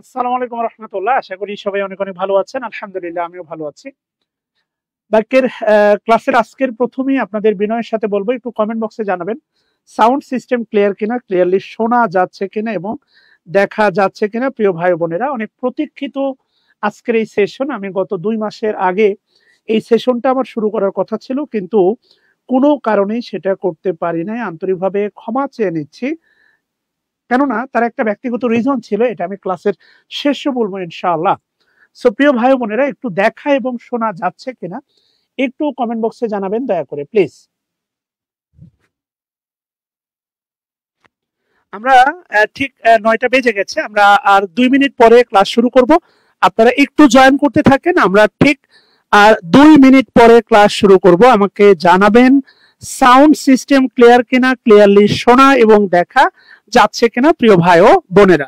আসসালামু আলাইকুম রহমতুল্লাহ। আশা করি সবাই অনেক অনেক ভালো আছেন। আলহামদুলিল্লাহ আমিও ভালো আছি। বাক্যের ক্লাসের আজকের প্রথমেই আপনাদের বিনয়ের সাথে বলবো, একটু কমেন্ট বক্সে জানাবেন সাউন্ড সিস্টেম ক্লিয়ার কিনা, ক্লিয়ারলি শোনা যাচ্ছে কিনা এবং দেখা যাচ্ছে কিনা। প্রিয় ভাই বোনেরা, অনেক প্রতীক্ষিত আজকের এই সেশন। আমি গত 2 মাসের আগে এই সেশনটা আমার শুরু করার কথা ছিল, কিন্তু কোনো কারণেই সেটা করতে পারি নাই। আন্তরিকভাবে ক্ষমা চেয়ে নিচ্ছি, কেননা তার একটা ব্যক্তিগত রিজন ছিল। এটা আমি ক্লাসের শেষে বলবো ইনশাআল্লাহ। সো প্রিয় ভাই বোনেরা, একটু দেখা এবং শোনা যাচ্ছে কিনা একটু কমেন্ট বক্সে জানাবেন দয়া করে প্লিজ। আমরা ঠিক 9টা বেজে গেছে, আমরা আর 2 মিনিট পরে ক্লাস শুরু করব। আপনারা একটু জয়েন করতে থাকেন, আমরা ঠিক আর 2 মিনিট পরে ক্লাস শুরু করব। আমাকে জানাবেন সাউন্ড সিস্টেম ক্লিয়ার কিনা, ক্লিয়ারলি শোনা এবং দেখা যাচ্ছে কিনা প্রিয় ভাই ও বোনেরা।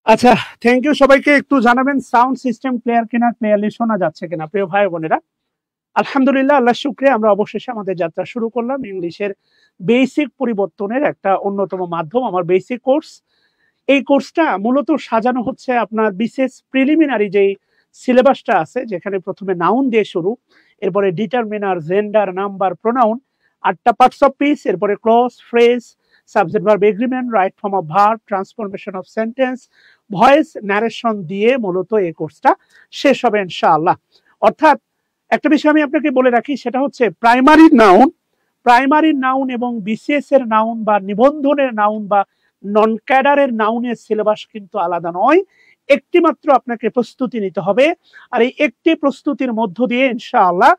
আচ্ছা, থ্যাংক ইউ সবাইকে। একটু জানাবেন সাউন্ড সিস্টেম ক্লিয়ার কিনা, ক্লিয়ারলি শোনা যাচ্ছে কিনা প্রিয় ভাই বোনেরা। আলহামদুলিল্লাহ, আল্লাহ শুকরিয়া, আমরা অবশেষে আমাদের যাত্রা শুরু করলাম। ইংলিশের বেসিক পরিবর্তনের একটা অন্যতম মাধ্যম আমার বেসিক কোর্স। এই কোর্সটা মূলত সাজানো হচ্ছে আপনার বিশেষ প্রিলিমিনারি যেই সিলেবাসটা আছে, যেখানে প্রথমে নাউন দিয়ে শুরু, এরপরে ডিটারমিনার, জেন্ডার, নাম্বার, প্রোনাউন, 8টা পার্টস অফ পিস, এরপরে clause, phrase, subject verb agreement, right form of verb, transformation of sentence, voice narration দিয়ে মূলত এই কোর্সটা শেষ হবে ইনশাআল্লাহ। অর্থাৎ একটা বিষয় আমি আপনাকে বলে রাখি, সেটা হচ্ছে প্রাইমারি নাউন এবং বিসিএস এর নাউন বা নিবন্ধনের নাউন বা নন ক্যাডারের নাউনের সিলেবাস কিন্তু আলাদা নয়। একটি মাত্র আপনাকে প্রস্তুতি নিতে হবে, আর এই একটি প্রস্তুতির মধ্য দিয়ে ইনশাআল্লাহ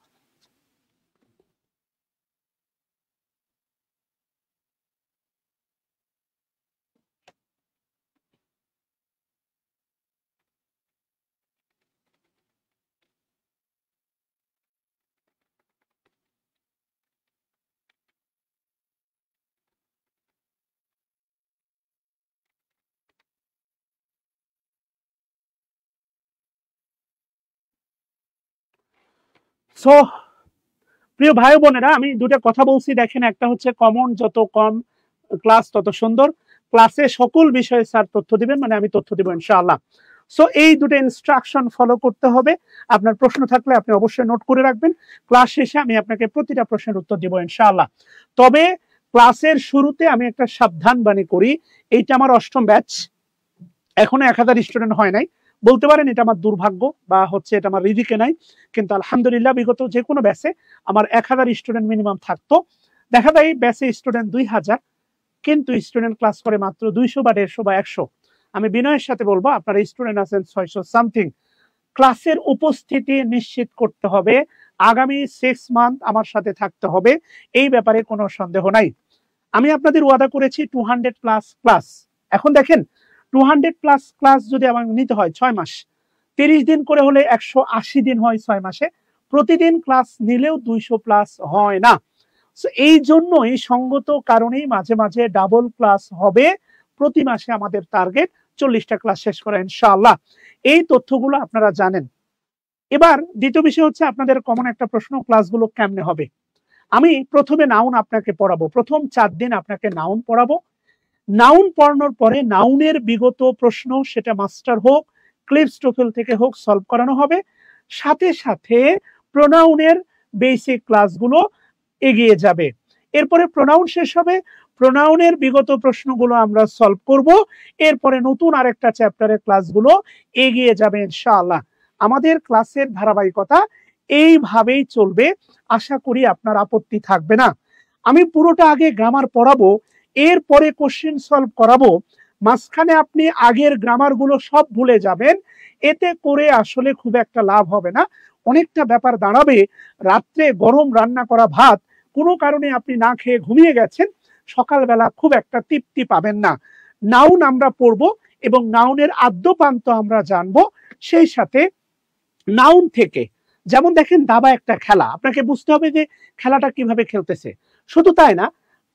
সো প্রিয় ভাই বোনেরা, আমি দুটা কথা বলছি, দেখেন। একটা হচ্ছে কমন, যত কম ক্লাস তত সুন্দর। ক্লাসে সকল বিষয়ে স্যার তথ্য দিবেন, মানে আমি তথ্য দিব ইনশাআল্লাহ। সো এই দুটো ইনস্ট্রাকশন ফলো করতে হবে। আপনার প্রশ্ন থাকলে আপনি অবশ্যই নোট করে রাখবেন। ক্লাস শেষে আমি আপনাকে প্রতিটা প্রশ্নের উত্তর দিব ইনশাআল্লাহ। তবে ক্লাসের শুরুতে আমি একটা সাবধান বাণী করি। এইটা আমার 8ম ব্যাচ, এখনো 1000 স্টুডেন্ট হয় নাই। বলতে পারেন এটা আমার দুর্ভাগ্য বা হচ্ছে এটা আমার রিজিকে নাই, কিন্তু আলহামদুলিল্লাহ বিগত যে কোনো ব্যাচে আমার 1000 স্টুডেন্ট মিনিমাম থাকতো। দেখা যায় ব্যাচে স্টুডেন্ট 2000, কিন্তু স্টুডেন্ট ক্লাস করে মাত্র 200 বা 150 বা 100। আমি বিনয়ের সাথে বলবো, আপনারা স্টুডেন্ট আছেন 600 সামথিং। ক্লাসের উপস্থিতি নিশ্চিত করতে হবে। আগামী 6 মান্থ আমার সাথে থাকতে হবে, এই ব্যাপারে কোনো সন্দেহ নাই। আমি আপনাদের ওয়াদা করেছি 200 প্লাস ক্লাস। এখন দেখেন, 200 প্লাস ক্লাস যদি আমার নিতে হয় 6 মাস, 30 দিন করে হলে 180 দিন হয় 6 মাসে। প্রতিদিন ক্লাস নিলেও 200 প্লাস হয় না। এই জন্যই সঙ্গত কারণেই মাঝে মাঝে ডাবল ক্লাস হবে। প্রতি মাসে আমাদের টার্গেট 40টা ক্লাস শেষ করা ইনশাআল্লাহ। এই তথ্যগুলো আপনারা জানেন। এবার দ্বিতীয় বিষয় হচ্ছে, আপনাদের কমন একটা প্রশ্ন, ক্লাসগুলো কেমনে হবে। আমি প্রথমে নাউন আপনাকে পড়াবো, প্রথম 4 দিন আপনাকে নাউন পড়াবো। নাউন পড়ানোর পরে নাউনের বিগত প্রশ্ন, সেটা মাস্টার হোক, ক্লিপস টোফেল থেকে হোক, সলভ করানো হবে। সাথে সাথে প্রোনাউনের বেসিক ক্লাসগুলো এগিয়ে যাবে। এরপরে প্রোনাউন শেষ হবে, প্রোনাউনের বিগত প্রশ্নগুলো আমরা সলভ করব। এরপরে নতুন আরেকটা চ্যাপ্টারের ক্লাসগুলো এগিয়ে যাবে ইনশাআল্লাহ। আমাদের ক্লাসের ধারাবাহিকতা এইভাবেই চলবে। আশা করি আপনার আপত্তি থাকবে না। আমি পুরোটা আগে গ্রামার পড়াবো, এরপরে কোশ্চেন সলভ করাবো। মাঝখানে আপনি আগের গ্রামার গুলো সব ভুলে যাবেন, এতে করে আসলে খুব একটা লাভ হবে না। অনেকটা ব্যাপার দাঁড়াবে, রাত্রে গরম রান্না করা ভাত কোনো কারণে আপনি না খেয়ে ঘুমিয়ে গেছেন, সকালবেলা খুব একটা তৃপ্তি পাবেন না। নাউন আমরা পড়বো এবং নাউনের আদ্যপান্ত আমরা জানবো। সেই সাথে নাউন থেকে, যেমন দেখেন দাবা একটা খেলা, আপনাকে বুঝতে হবে যে খেলাটা কিভাবে খেলতেছে। শুধু তাই না,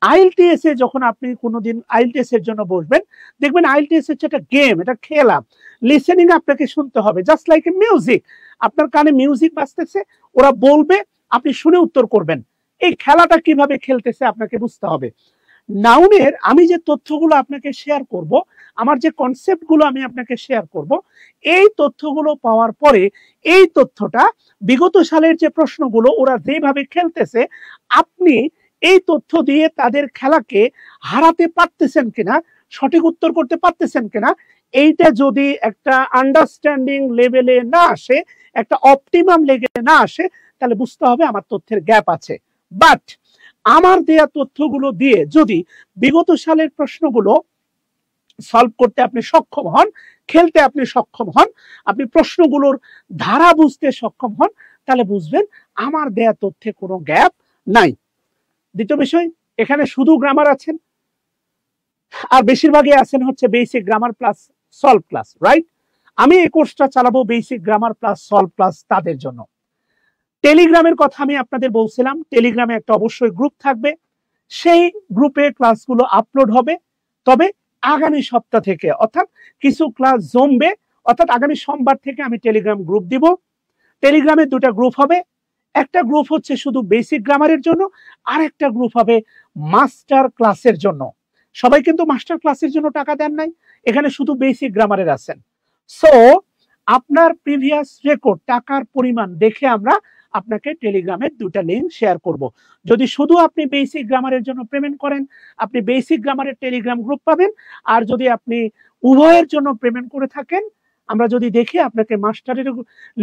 আইএলটিএস এ যখন আপনি কোনোদিন আইএলটিএস এর জন্য বসবেন, দেখবেন আইএলটিএস হচ্ছে একটা গেম, এটা খেলা। লিসেনিং আপনাকে শুনতে হবে, জাস্ট লাইক এ মিউজিক। আপনার কানে মিউজিক বাজতেছে, ওরা বলবে, আপনি শুনে উত্তর করবেন। এই খেলাটা কিভাবে খেলতেছে আপনাকে বুঝতে হবে। নাউনের আমি যে তথ্যগুলো আপনাকে শেয়ার করব, আমার যে কনসেপ্টগুলো আমি আপনাকে শেয়ার করব, এই তথ্যগুলো পাওয়ার পরে এই তথ্যটা বিগত সালের যে প্রশ্নগুলো ওরা যেভাবে খেলতেছে, আপনি এই তথ্য দিয়ে তাদের খেলাকে হারাতে পারতেছেন কিনা, সঠিক উত্তর করতে পারতেছেন কিনা, এইটা যদি একটা আন্ডারস্ট্যান্ডিং লেভেলে না আসে, একটা অপটিমাম লেভেলে না আসে, তাহলে বুঝতে হবে আমার তথ্যের গ্যাপ আছে। বাট আমার দেয়া তথ্যগুলো দিয়ে যদি বিগত সালের প্রশ্নগুলো সলভ করতে আপনি সক্ষম হন, খেলতে আপনি সক্ষম হন, আপনি প্রশ্নগুলোর ধারা বুঝতে সক্ষম হন, তাহলে বুঝবেন আমার দেয়া তথ্যে কোনো গ্যাপ নাই। দ্বিতীয় বিষয়, এখানে শুধু গ্রামার আছেন, আর বেশিরভাগই আছেন হচ্ছে basic grammar plus solve class, right? আমি এই কোর্সটা চালাবো basic grammar plus solve class তাদের জন্য। টেলিগ্রামের কথা আমি আপনাদের বলছিলাম, টেলিগ্রামে একটা অবশ্যই গ্রুপ থাকবে, সেই গ্রুপে ক্লাসগুলো আপলোড হবে। তবে আগামী সপ্তাহ থেকে, অর্থাৎ কিছু ক্লাস জমবে, অর্থাৎ আগামী সোমবার থেকে আমি টেলিগ্রাম গ্রুপ দিব। টেলিগ্রামে দুটা গ্রুপ হবে, একটা গ্রুপ হচ্ছে শুধু বেসিক গ্রামারের জন্য, আর একটা গ্রুপ হবে মাস্টার ক্লাসের জন্য। সবাই কিন্তু মাস্টার ক্লাসের জন্য টাকা দেন নাই, এখানে শুধু বেসিক গ্রামারের আছেন। সো আপনার প্রিভিয়াস রেকর্ড, টাকার পরিমাণ দেখে আমরা আপনাকে টেলিগ্রামের দুটা লিঙ্ক শেয়ার করব। যদি শুধু আপনি বেসিক গ্রামারের জন্য পেমেন্ট করেন, আপনি বেসিক গ্রামারের টেলিগ্রাম গ্রুপ পাবেন। আর যদি আপনি উভয়ের জন্য পেমেন্ট করে থাকেন, আমরা যদি দেখি আপনাকে মাস্টারের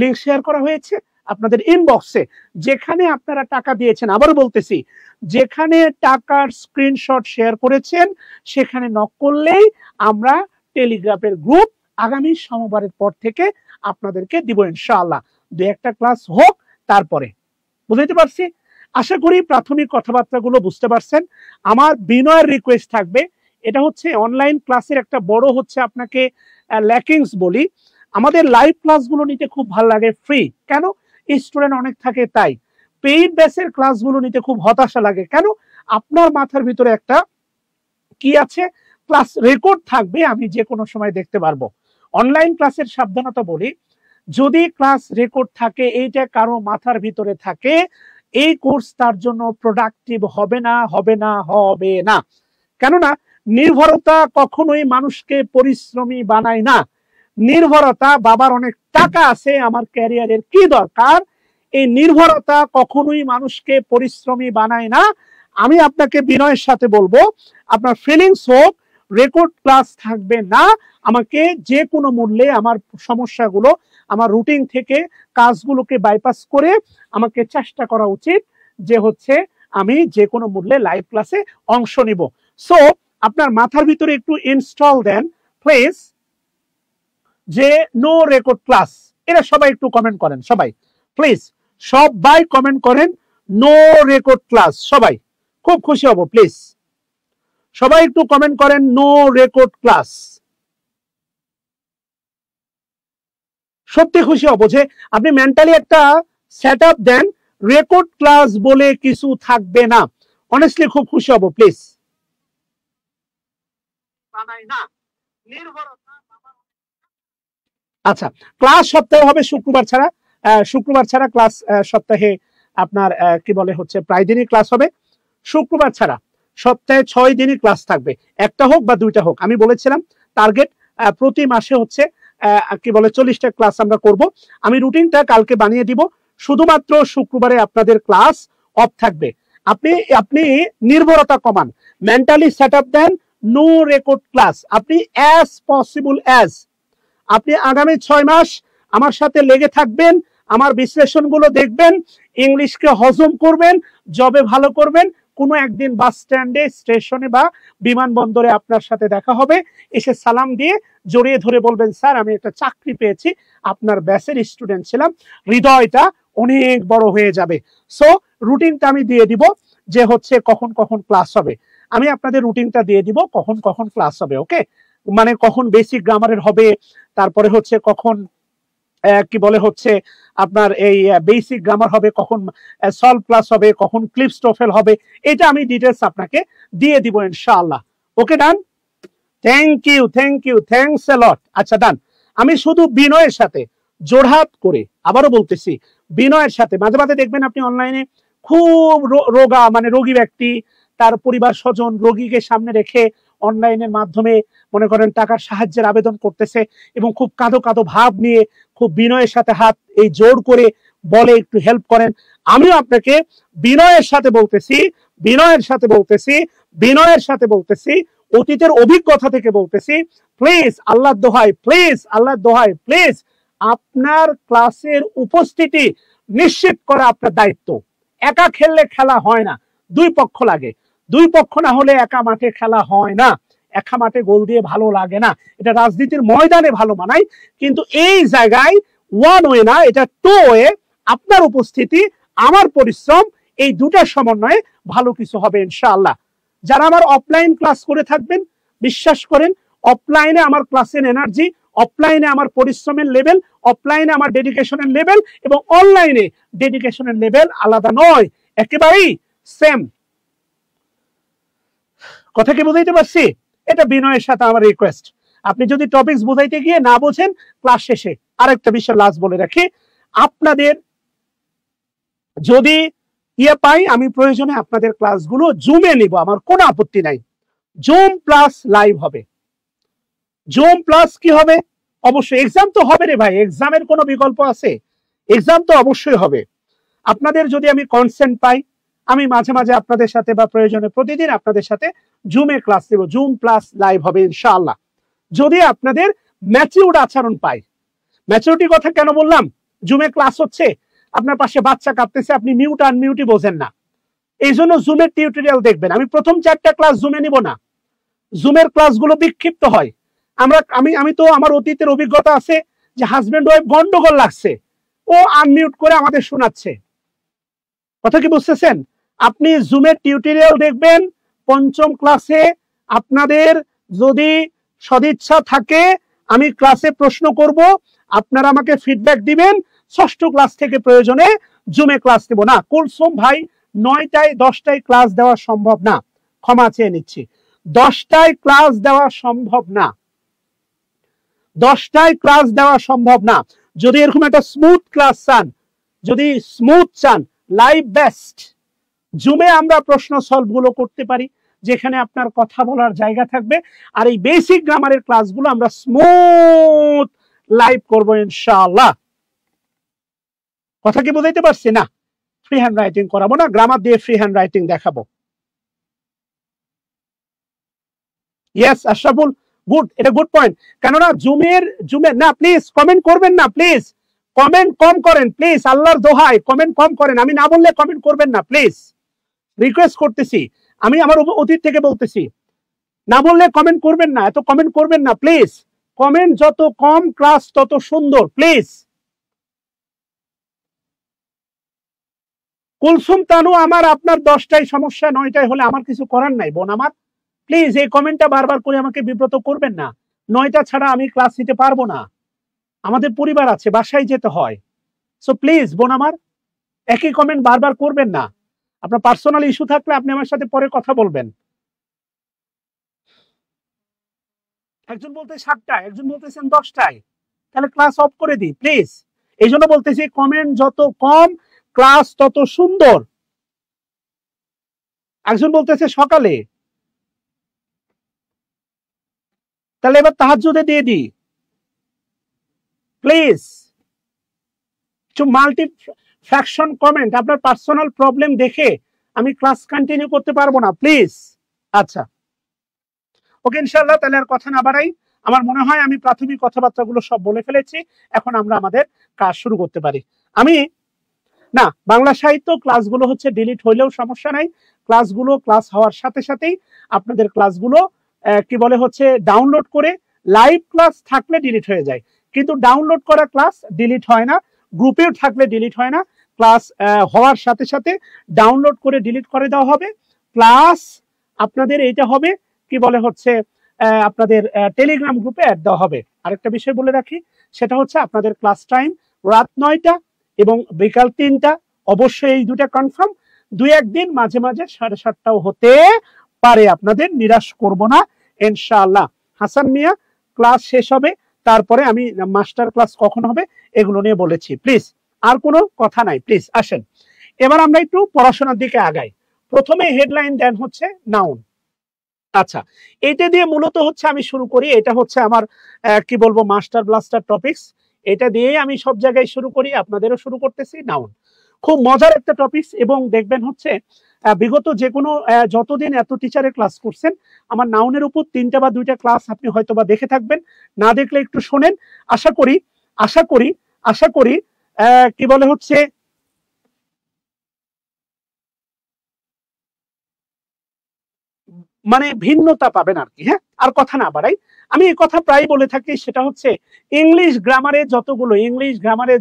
লিঙ্ক শেয়ার করা হয়েছে আপনাদের ইনবক্সে, যেখানে আপনারা টাকা দিয়েছেন, আবার বলতেছি, যেখানে টাকার স্ক্রিনশট শেয়ার করেছেন সেখানে নক করলেই আমরা টেলিগ্রামের গ্রুপ আগামী সোমবারের পর থেকে আপনাদেরকে দিব ইনশাআল্লাহ। দু একটা ক্লাস হোক, তারপরে। বুঝতে পারছি? আশা করি প্রাথমিক কথাবার্তাগুলো বুঝতে পারছেন। আমার বিনয়ের রিকোয়েস্ট থাকবে, এটা হচ্ছে অনলাইন ক্লাসের একটা বড় হচ্ছে আপনাকে ল্যাকিংস বলি, আমাদের লাইভ ক্লাসগুলো নিতে খুব ভালো লাগে ফ্রি, কেন? স্টুডেন্ট অনেক থাকে তাই। পেইড ব্যাচের ক্লাসগুলো নিতে খুব হতাশা লাগে, কেন? আপনার মাথার ভিতরে একটা কি আছে, ক্লাস রেকর্ড থাকবে, আমি যে কোনো সময় দেখতে পারবো। অনলাইন ক্লাসের সাবধানতা বলি, যদি ক্লাস রেকর্ড থাকে, এইটা কারো মাথার ভিতরে থাকে, এই কোর্স তার জন্য প্রোডাক্টিভ হবে না, হবে না, হবে না। কেননা নির্ভরতা কখনোই মানুষকে পরিশ্রমী বানায় না। নির্ভরতা, বাবার অনেক টাকা আছে, আমার ক্যারিয়ারের কি দরকার, এই নির্ভরতা কখনোই মানুষকে পরিশ্রমী বানায় না। আমি আপনাকে বিনয়ের সাথে বলবো, আপনার ফিলিংস হোক, রেকর্ড ক্লাস থাকবে না, আমাকে যে কোনো মূল্যে আমার সমস্যাগুলো, আমার রুটিন থেকে কাজগুলোকে বাইপাস করে আমাকে চেষ্টা করা উচিত যে হচ্ছে আমি যে কোনো মূল্যে লাইভ ক্লাসে অংশ নিব। সো আপনার মাথার ভিতরে একটু ইনস্টল দেন প্লিজ, যে নো রেকর্ড ক্লাস। এরা সবাই একটু কমেন্ট করেন, সবাই প্লিজ, সবাই কমেন্ট করেন নো রেকর্ড ক্লাস, সবাই খুব খুশি হব। প্লিজ সবাই একটু কমেন্ট করেন নো রেকর্ড ক্লাস, সত্যি খুশি হব যে আপনি মেন্টালি একটা সেট আপ দেন, রেকর্ড ক্লাস বলে কিছু থাকবে না। অনেস্টলি খুব খুশি হব, প্লিজ। আচ্ছা, ক্লাস সপ্তাহে হবে শুক্রবার ছাড়া, শুক্রবার ছাড়া ক্লাস সপ্তাহে আপনার কি বলে হচ্ছে প্রায় দিনই ক্লাস হবে। শুক্রবার ছাড়া সপ্তাহে 6 দিনই ক্লাস থাকবে, একটা হোক বা দুইটা হোক। আমি বলেছিলাম টার্গেট প্রতি মাসে হচ্ছে কি বলে 40টা ক্লাস আমরা করব। আমি রুটিনটা কালকে বানিয়ে দিব, শুধুমাত্র শুক্রবারে আপনাদের ক্লাস অফ থাকবে। আপনি নির্ভরতা কমান, মেন্টালি সেট আপ দেন নো রেকর্ড ক্লাস। আপনি অ্যাজ পসিবল অ্যাজ আপনি আগামী 6 মাস আমার সাথে লেগে থাকবেন, আমার বিশ্লেষণগুলো দেখবেন, ইংলিশকে হজম করবেন, জবে ভালো করবেন, কোনো একদিন বাস স্ট্যান্ডে, স্টেশনে বা বিমানবন্দরে আপনার সাথে দেখা হবে, এসে সালাম দিয়ে জড়িয়ে ধরে বলবেন, স্যার আমি একটা চাকরি পেয়েছি, আপনার ব্যাচের স্টুডেন্ট ছিলাম, হৃদয়টা অনেক বড় হয়ে যাবে। সো রুটিনটা আমি দিয়ে দিব যে হচ্ছে কখন কখন ক্লাস হবে, আমি আপনাদের রুটিনটা দিয়ে দিব কখন কখন ক্লাস হবে। ওকে, মানে কখন বেসিক গ্রামারের হবে, তারপরে হচ্ছে কখন কি বলে হচ্ছে আপনার এই বেসিক গ্রামার হবে, কখন সলভ ক্লাস হবে, কখন ক্লিপস টোফেল হবে, এটা আমি ডিটেলস আপনাকে দিয়ে দিব ইনশাআল্লাহ। Okay, done, thank you, thanks a লট। আচ্ছা ডান। আমি শুধু বিনয়ের সাথে জোড়হাত করে আবারও বলতেছি, বিনয়ের সাথে মাঝে মাঝে দেখবেন আপনি অনলাইনে খুব রোগা, মানে রোগী ব্যক্তি, তার পরিবার স্বজন রোগীকে সামনে রেখে অনলাইনের মাধ্যমে মনে করেন টাকার সাহায্যের আবেদন করতেছে এবং খুব কাঁদো কাঁদো ভাব নিয়ে খুব বিনয়ের সাথে হাত এই জোর করে বলে একটু হেল্প করেন। আমিও আপনাকে বিনয়ের সাথে বলতেছি, অতীতের অভিজ্ঞতা থেকে বলতেছি, প্লিজ আল্লাহর দোহাই, প্লিজ আপনার ক্লাসের উপস্থিতি নিশ্চিত করা আপনার দায়িত্ব। একা খেললে খেলা হয় না, দুই পক্ষ লাগে, দুই পক্ষ না হলে একা মাঠে খেলা হয় না, একা মাঠে গোল দিয়ে ভালো লাগে না। এটা রাজনীতির ময়দানে ভালো মানায়, কিন্তু এই জায়গায় ওয়ান ওয়ে না, এটা টু ওয়ে। আপনার উপস্থিতি, আমার পরিশ্রম, এই দুটার সমন্বয়ে ভালো কিছু হবে ইনশাআল্লাহ। যারা আমার অফলাইন ক্লাস করে থাকবেন, বিশ্বাস করেন অফলাইনে আমার ক্লাসের এনার্জি, অফলাইনে আমার পরিশ্রমের লেভেল, অফলাইনে আমার ডেডিকেশনের লেভেল এবং অনলাইনে ডেডিকেশনের লেভেল আলাদা নয়, একেবারেই সেম। কথা কি বুঝাইতে পারছি? এটা বিনয়ের সাথে আমার রিকোয়েস্ট। আপনি যদি টপিকস বুঝাইতে গিয়ে না বোঝেন, ক্লাস শেষে আরেকটা বিষয় লাস্ট বলে রাখি, আপনাদের যদি পাই, আমি প্রয়োজনে আপনাদের ক্লাসগুলো জুমে নিব, আমার কোনো আপত্তি নাই। জুম প্লাস লাইভ হবে। জুম প্লাস কি হবে? অবশ্যই এক্সাম তো হবে রে ভাই, এক্সামের কোনো বিকল্প আছে? এক্সাম তো অবশ্যই হবে। আপনাদের যদি আমি কনসেন্ট পাই, আমি মাঝে মাঝে আপনাদের সাথে বা প্রয়োজনে প্রতিদিন আপনাদের সাথে জুমে ক্লাস দেব, জুম প্লাস লাইভ হবে ইনশাআল্লাহ। যদি আপনাদের ম্যাচিউরড আচরণ পাই। ম্যাচিউরিটি কথা কেন বললাম? জুমে ক্লাস হচ্ছে, আপনার পাশে বাচ্চা কাঁদতেছে, আপনি মিউট আনমিউটই বোঝেন না, এই জন্য জুমের টিউটোরিয়াল দেখবেন। আমি প্রথম 4টা ক্লাস জুমে নিব না, জুমের ক্লাসগুলো বিক্ষিপ্ত হয়। আমি তো আমার অতীতের অভিজ্ঞতা আছে যে হাজবেন্ড ওয়াইফ গন্ডগোল লাগছে, ও আনমিউট করে আমাদের শোনাচ্ছে। কথা কি বুঝতেছেন? আপনি জুমের টিউটোরিয়াল দেখবেন। 5ম ক্লাসে আপনাদের যদি সদিচ্ছা থাকে, আমি ক্লাসে প্রশ্ন করব, আপনারা আমাকে ফিডব্যাক দিবেন। 6ষ্ঠ ক্লাস থেকে প্রয়োজনে জুমে ক্লাস দেব না। কুলসুম ভাই 9টায় 10টায় ক্লাস দেওয়া সম্ভব না, ক্ষমা চেয়ে নিচ্ছি, 10টায় ক্লাস দেওয়া সম্ভব না, 10টায় ক্লাস দেওয়া সম্ভব না। যদি এরকম একটা স্মুথ ক্লাস চান, যদি স্মুথ চান, লাইভ বেস্ট। জুমে আমরা প্রশ্ন সলভ গুলো করতে পারি, যেখানে আপনার কথা বলার জায়গা থাকবে। আর এই বেসিক গ্রামারের ক্লাসগুলো আমরা স্মুথ লাইভ করবো ইনশাআল্লাহ। কথা কি বুঝাইতে পারছি? না, ফ্রি হ্যান্ড রাইটিং করাবো না, গ্রামার দিয়ে ফ্রি হ্যান্ড রাইটিং দেখাবো। ইয়েস আশরাফুল, গুড, এটা গুড পয়েন্ট। কেননা জুমের না, প্লিজ কমেন্ট করবেন না, প্লিজ কমেন্ট কম করেন, প্লিজ আল্লাহর দোহাই কমেন্ট কম করেন। আমি না বললে কমেন্ট করবেন না, প্লিজ রিকোয়েস্ট করতেছি, আমি আমার অতীত থেকে বলতেছি, না বললে কমেন্ট করবেন না, এত কমেন্ট করবেন না প্লিজ। কমেন্ট যত কম, ক্লাস তত সুন্দর, প্লিজ। কুলসুম তানু, আমার আপনার 10টায় সমস্যা, 9টায় হলে আমার কিছু করার নাই বোন আমার। প্লিজ এই কমেন্টটা বারবার করে আমাকে বিব্রত করবেন না। 9টা ছাড়া আমি ক্লাস নিতে পারবো না, আমাদের পরিবার আছে, বাসায় যেতে হয়। সো প্লিজ বোন আমার, একই কমেন্ট বারবার করবেন না। আপনার পার্সোনাল ইস্যু থাকলে আপনি আমার সাথে পরে কথা বলবেন। একজন বলতে 7টায়, একজন বলতেছেন 10টায়, তাহলে ক্লাস অফ করে দিই প্লিজ। এই জন্য বলতেছি কমেন্ট যত কম, ক্লাস তত সুন্দর। একজন বলতেছে সকালে, তাহলে এবার তাহাজ্জুদে দিয়ে দিই প্লিজ। একটু মাল্টি ফ্র্যাকশন কমেন্ট, আপনার পার্সোনাল প্রবলেম দেখে আমি ক্লাস কন্টিনিউ করতে পারবো না, প্লিজ। আচ্ছা ওকে ইনশাআল্লাহ, তাহলে আর কথা না বাড়াই। আমার মনে হয় আমি প্রাথমিক কথাবার্তাগুলো সব বলে ফেলেছি, এখন আমরা আমাদের কাজ শুরু করতে পারি। আমি না, বাংলা সাহিত্য ক্লাসগুলো হচ্ছে ডিলিট হইলেও সমস্যা নাই, ক্লাসগুলো ক্লাস হওয়ার সাথে সাথেই আপনাদের ক্লাসগুলো কি বলে হচ্ছে ডাউনলোড করে, লাইভ ক্লাস থাকলে ডিলিট হয়ে যায়, কিন্তু ডাউনলোড করা ক্লাস ডিলিট হয় না, গ্রুপেও থাকলে ডিলিট হয় না, ক্লাস হওয়ার সাথে সাথে ডাউনলোড করে ডিলিট করে দেওয়া হবে। প্লাস আপনাদের এইটা হবে কি বলে হচ্ছে আপনাদের টেলিগ্রাম গ্রুপে অ্যাড দেওয়া হবে। আরেকটা বিষয় বলে রাখি, সেটা হচ্ছে আপনাদের ক্লাস টাইম রাত 9টা এবং বিকাল 3টা, অবশ্যই এই দুটা কনফার্ম। 2-1 দিন মাঝে মাঝে 7:30টাও হতে পারে, আপনাদের নিরাশ করব না ইনশাআল্লাহ। হাসান মিয়া, ক্লাস শেষ হবে, তারপরে আমি মাস্টার ক্লাস কখন হবে এগুলো নিয়ে বলেছি। প্লিজ আর কোনো কথা নাই, প্লিজ আসেন এবার আমরা একটু পড়াশোনার দিকে আগাই। প্রথমে হেডলাইন দেন হচ্ছে নাউন। আচ্ছা, এটা দিয়ে মূলত হচ্ছে আমি শুরু করি, এটা হচ্ছে আমার কি বলবো মাস্টার ব্লাস্টার টপিকস, এটা দিয়ে আমি সব জায়গায় শুরু করি, আপনাদেরও শুরু করতেছি। নাউন খুব মজার একটা টপিকস, এবং দেখবেন হচ্ছে বিগত যে কোনো যতদিন এত টিচারের ক্লাস করছেন, আমার নাউনের উপর 3টা বা 2টা ক্লাস আপনি হয়তো বা দেখে থাকবেন, না দেখলে একটু শোনেন। আশা করি আশা করি আশা করি কি বলে হচ্ছে মানে ভিন্নতা পাবেন আর কি। হ্যাঁ, আর কথা না বাড়াই, আমি এই কথা প্রায় বলে থাকি, সেটা হচ্ছে ইংলিশ গ্রামারে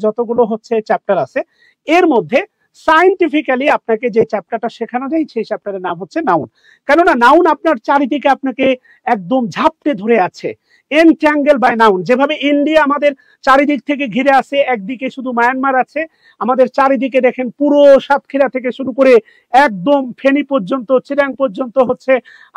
যতগুলো হচ্ছে চ্যাপ্টার আছে, এর মধ্যে সায়েন্টিফিক্যালি আপনাকে যে চ্যাপ্টারটা শেখানো যায় সেই চ্যাপ্টারের নাম হচ্ছে নাউন। কেননা নাউন আপনার চারিদিকে আপনাকে একদম ঝাপটে ধরে আছে, এনট্যাঙ্গেল বাই নাউন। যেভাবে ইন্ডিয়া আমাদের চারিদিক থেকে ঘিরে আছে, একদিকে শুধু মায়ানমার আছে, আমাদের চারিদিকে দেখেন পুরো সাতক্ষীরা থেকে শুরু করে একদম ফেনী পর্যন্ত, চিরাং পর্যন্ত হচ্ছে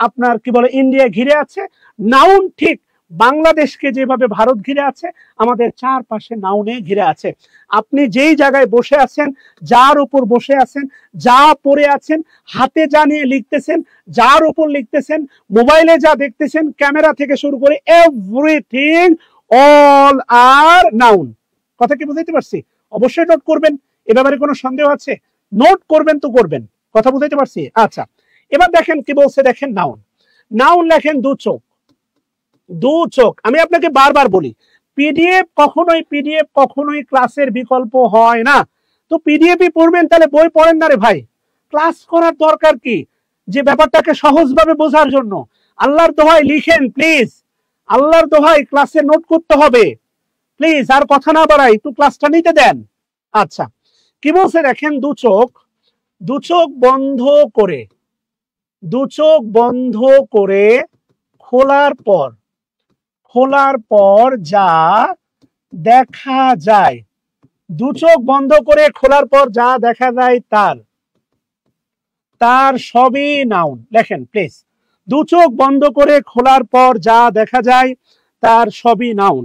আপনার কি বলে ইন্ডিয়া ঘিরে আছে। নাউন ঠিক বাংলাদেশকে যেভাবে ভারত ঘিরে আছে, আমাদের চারপাশে নাউনে ঘিরে আছে। আপনি যেই জায়গায় বসে আছেন, যার উপর বসে আছেন, যা পড়ে আছেন, হাতে যা নিয়ে লিখতেছেন, যার উপর লিখতেছেন, মোবাইলে যা দেখতেছেন, ক্যামেরা থেকে শুরু করে এভরিথিং অল আর নাউন। কথা কি বুঝাইতে পারছি? অবশ্যই নোট করবেন, এ ব্যাপারে কোনো সন্দেহ আছে? নোট করবেন তো করবেন, কথা বুঝাইতে পারছি? আচ্ছা, এবার দেখেন কি বলছে, দেখেন নাউন। নাউন লেখেন দু চোখ। আমি আপনাকে বারবার বলি, পিডিএফ কখনোই ক্লাসের বিকল্প হয় না। তো পিডিএফই পড়বেন, তাহলে বই পড়েন না রে ভাই। ক্লাস করার দরকার কি? যে ব্যাপারটাকে সহজভাবে বোঝার জন্য আল্লাহর দোহাই লিখেন প্লিজ, আল্লাহর দোহাই ক্লাসে নোট করতে হবে প্লিজ। আর কথা না বাড়াই, একটু ক্লাসটা নিতে দেন। আচ্ছা, কি বলছে দেখেন, দু চোখ বন্ধ করে খোলার পর যা দেখা যায়, দু চোখ বন্ধ করে খোলার পর যা দেখা যায় তার সবই নাউন। লেখেন প্লিজ, দু চোখ বন্ধ করে খোলার পর যা দেখা যায় তার সবই নাউন।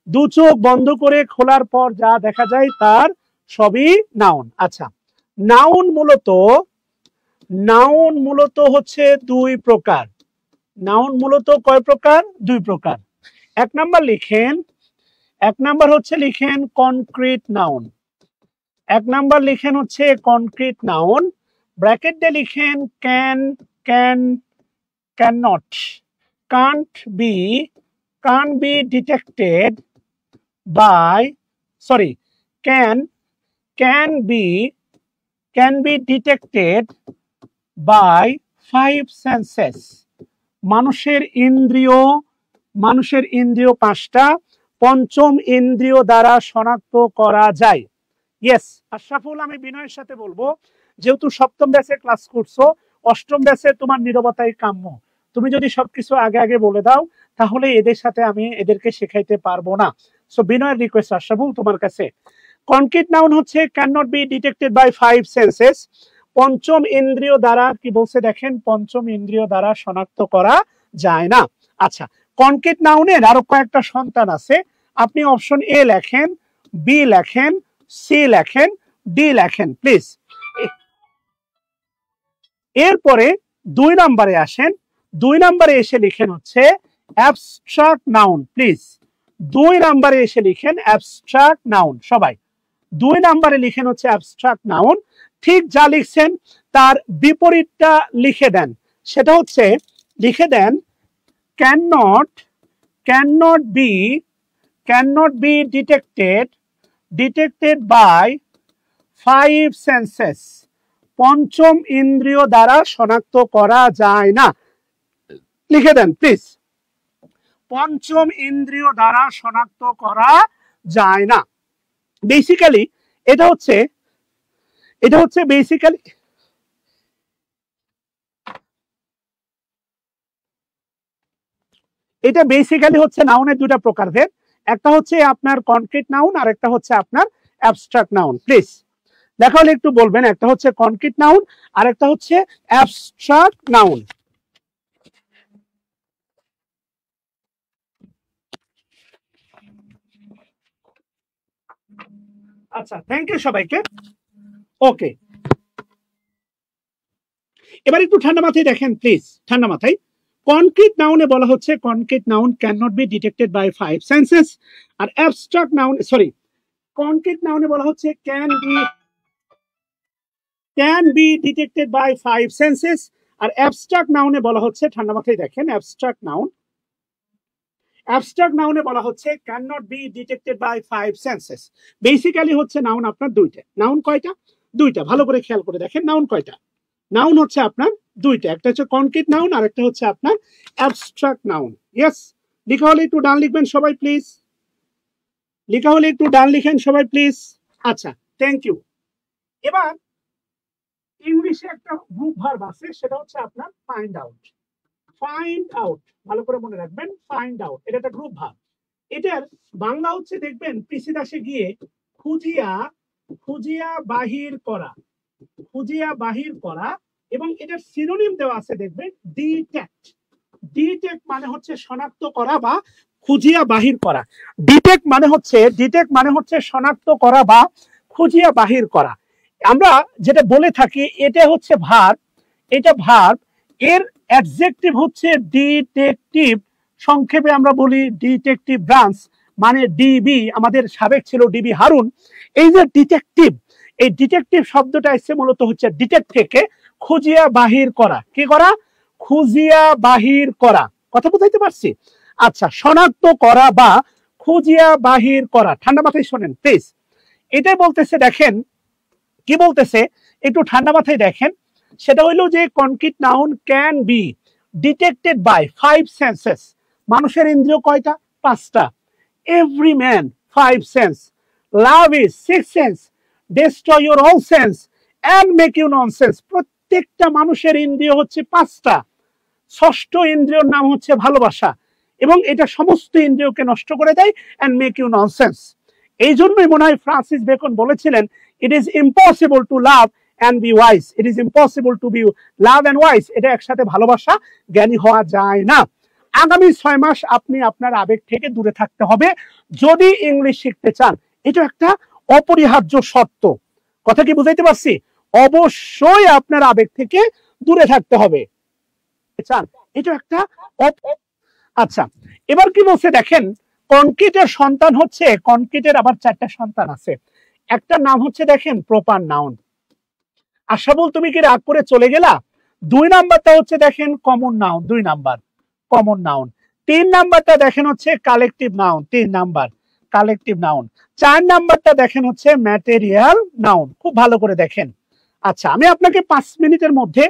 দু চোখ বন্ধ করে খোলার পর যা দেখা যায় তার সবই নাউন। আচ্ছা, নাউন মূলত হচ্ছে দুই প্রকার। নাউন মূলত কয় প্রকার? দুই প্রকার। এক নাম্বার লিখেন কনক্রিট নাউন। ব্র্যাকেট দিয়ে লিখেন cannot can't be detected by can be detected by 5 senses। মানুষের ইন্দ্রিয় 5টা, পঞ্চম ইন্দ্রিয় দ্বারা শনাক্ত করা যায়। ইয়েস আশরাফুল, আমি বিনয়ের সাথে বলবো, যেহেতু সপ্তম ব্যাচে ক্লাস করছো, অষ্টম ব্যাচে তোমার নীরবতাই কাম্য। তুমি যদি সবকিছু আগে বলে দাও, তাহলে এদেরকে শেখাইতে পারবো না। সো বিনয়ের রিকোয়েস্ট আশরাফুল তোমার কাছে, কনক্রিট নাউন হচ্ছে can not be detected by 5 senses. পঞ্চম ইন্দ্রিয় দ্বারা কি বলছে দেখেন, পঞ্চম ইন্দ্রিয় দ্বারা শনাক্ত করা যায় না। আচ্ছা, কনক্রিট নাউনের আরো কয়েকটা সন্তান আছে। আপনি অপশন এ লেখেন, বি লেখেন, সি লেখেন, ডি লেখেন প্লিজ। এরপরে 2 নম্বরে আসেন। 2 নম্বরে এসে লিখেন হচ্ছে অ্যাবস্ট্রাক্ট নাউন প্লিজ। 2 নম্বরে এসে লিখেন অ্যাবস্ট্রাক্ট নাউন। সবাই 2 নম্বরে লিখেন হচ্ছে অ্যাবস্ট্রাক্ট নাউন। ঠিক যা লিখছেন তার বিপরীতটা লিখে দেন। সেটা হচ্ছে লিখে দেন cannot be detected by 5 senses। পঞ্চম ইন্দ্রিয় দ্বারা শনাক্ত করা যায় না। লিখে দেন প্লিজ, পঞ্চম ইন্দ্রিয় দ্বারা শনাক্ত করা যায় না। বেসিক্যালি এটা হচ্ছে বেসিক্যালি হচ্ছে নাউনের দুটা প্রকারভেদ। একটা হচ্ছে আপনার কনক্রিট নাউন, আর একটা হচ্ছে আপনার অ্যাবস্ট্রাক্ট নাউন। প্লিজ দেখা হলে একটু বলবেন, একটা হচ্ছে কনক্রিট নাউন আর একটা হচ্ছে অ্যাবস্ট্রাক্ট নাউন। আচ্ছা, থ্যাংক ইউ সবাইকে। ওকে, এবার একটু ঠান্ডা মাথায় দেখেন প্লিজ, ঠান্ডা মাথায়। কনক্রিট নাউনে বলা হচ্ছে concrete noun can not be detected by 5 senses, আর অ্যাবস্ট্রাক্ট নাউন কনক্রিট নাউনে বলা হচ্ছে can be detected by 5 senses, আর অ্যাবস্ট্রাক্ট নাউনে বলা হচ্ছে, ঠান্ডা মাথায় দেখেন, অ্যাবস্ট্রাক্ট নাউনে বলা হচ্ছে can not be detected by 5 senses. Basically হচ্ছে নাউন আপনার দুইটা। নাউন কয়টা? দুইটা। ভালো করে খেয়াল করে দেখেন নাউন কয়টা। নাউন হচ্ছে আপনার দুইটা, একটা হচ্ছে কনক্রিট নাউন আর একটা হচ্ছে আপনার অ্যাবস্ট্রাক্ট নাউন। ইয়েস, লেখা হলে একটু ডান লিখবেন সবাই প্লিজ, লেখা হলে একটু ডান লিখেন সবাই প্লিজ। আচ্ছা, থ্যাংক ইউ। এবার ইংলিশে একটা গ্রুপ ভার্ব আছে, সেটা হচ্ছে আপনার ফাইন্ড আউট। ভালো করে মনে রাখবেন, ফাইন্ড আউট এটা একটা গ্রুপ ভার্ব। এটার বাংলা হচ্ছে দেখবেন পিসি দাসে গিয়ে খুঁজিয়া বাহির করা, এবং এটার সিনোনিম দেওয়া আছে দেখবেন ডিটেক্ট। মানে হচ্ছে শনাক্ত করা বা খুঁজিয়া বাহির করা। ডিটেক্ট মানে হচ্ছে শনাক্ত করা বা খুঁজিয়া বাহির করা। আমরা যেটা বলে থাকি এটা হচ্ছে ভার্ব, এটা ভার্ব, এর অ্যাডজেক্টিভ হচ্ছে ডিটেকটিভ। সংক্ষেপে আমরা বলি ডিটেকটিভ ব্রাঞ্চ, মানে ডিবি। আমাদের সাবেক ছিল ডিবি হারুন। এই যে ডিটেকটিভ, এই ডিটেকটিভ শব্দটা এসছে মূলত হচ্ছে ডিটেক্ট থেকে, খুঁজিয়া বাহির করা। কি করা? খুঁজিয়া বাহির করা। কথা বুঝাইতে পারছি? আচ্ছা, শনাক্ত করা বা খুঁজিয়া বাহির করা। ঠান্ডা মাথায় শোনেন প্লিজ, এটাই বলতেছে। দেখেন কি বলতেছে, একটু ঠান্ডা মাথায় দেখেন। সেটা হইলো যে concrete noun can be detected by 5 senses. মানুষের ইন্দ্রিয় কয়টা? 5টা। Every man 5 sense, love is 6 sense, destroy your all sense and make you nonsense। প্রত্যেকটা মানুষের ইন্দ্রিয় হচ্ছে 5টা। ষষ্ঠ ইন্দ্রিয়র নাম হচ্ছে ভালোবাসা, এবং এটা সমস্ত ইন্দ্রিয়কে নষ্ট করে দেয়, and make you nonsense। এই জন্যই মনে হয় ফ্রান্সিস বেকন বলেছিলেন, it is impossible to love and be wise, it is impossible to be love and wise। এটা একসাথে ভালোবাসা জ্ঞানী হওয়া যায় না। আগামী 6 মাস আপনি আপনার আবেগ থেকে দূরে থাকতে হবে যদি ইংলিশ শিখতে চান। এটা একটা অপরিহার্য শর্ত। কথা কি বুঝাইতে পারছি? অবশ্যই আপনার আবেগ থেকে দূরে থাকতে হবে চান, এটা একটা। আচ্ছা, এবার কি বলছে দেখেন, কনক্রিটের সন্তান হচ্ছে, কনক্রিটের আবার 4টা সন্তান আছে। একটা নাম হচ্ছে দেখেন প্রপার নাউন। আশাবুল তুমি কি রাগ করে চলে গেলা? 2 নাম্বারটা হচ্ছে দেখেন common noun, 2 number common noun. 3 নাম্বারটা দেখেন হচ্ছে collective noun, 3 number collective noun. 4 নাম্বারটা দেখেন হচ্ছে ম্যাটেরিয়াল নাউন। খুব ভালো করে দেখেন। আচ্ছা, আমি আপনাকে 5 মিনিটের মধ্যে,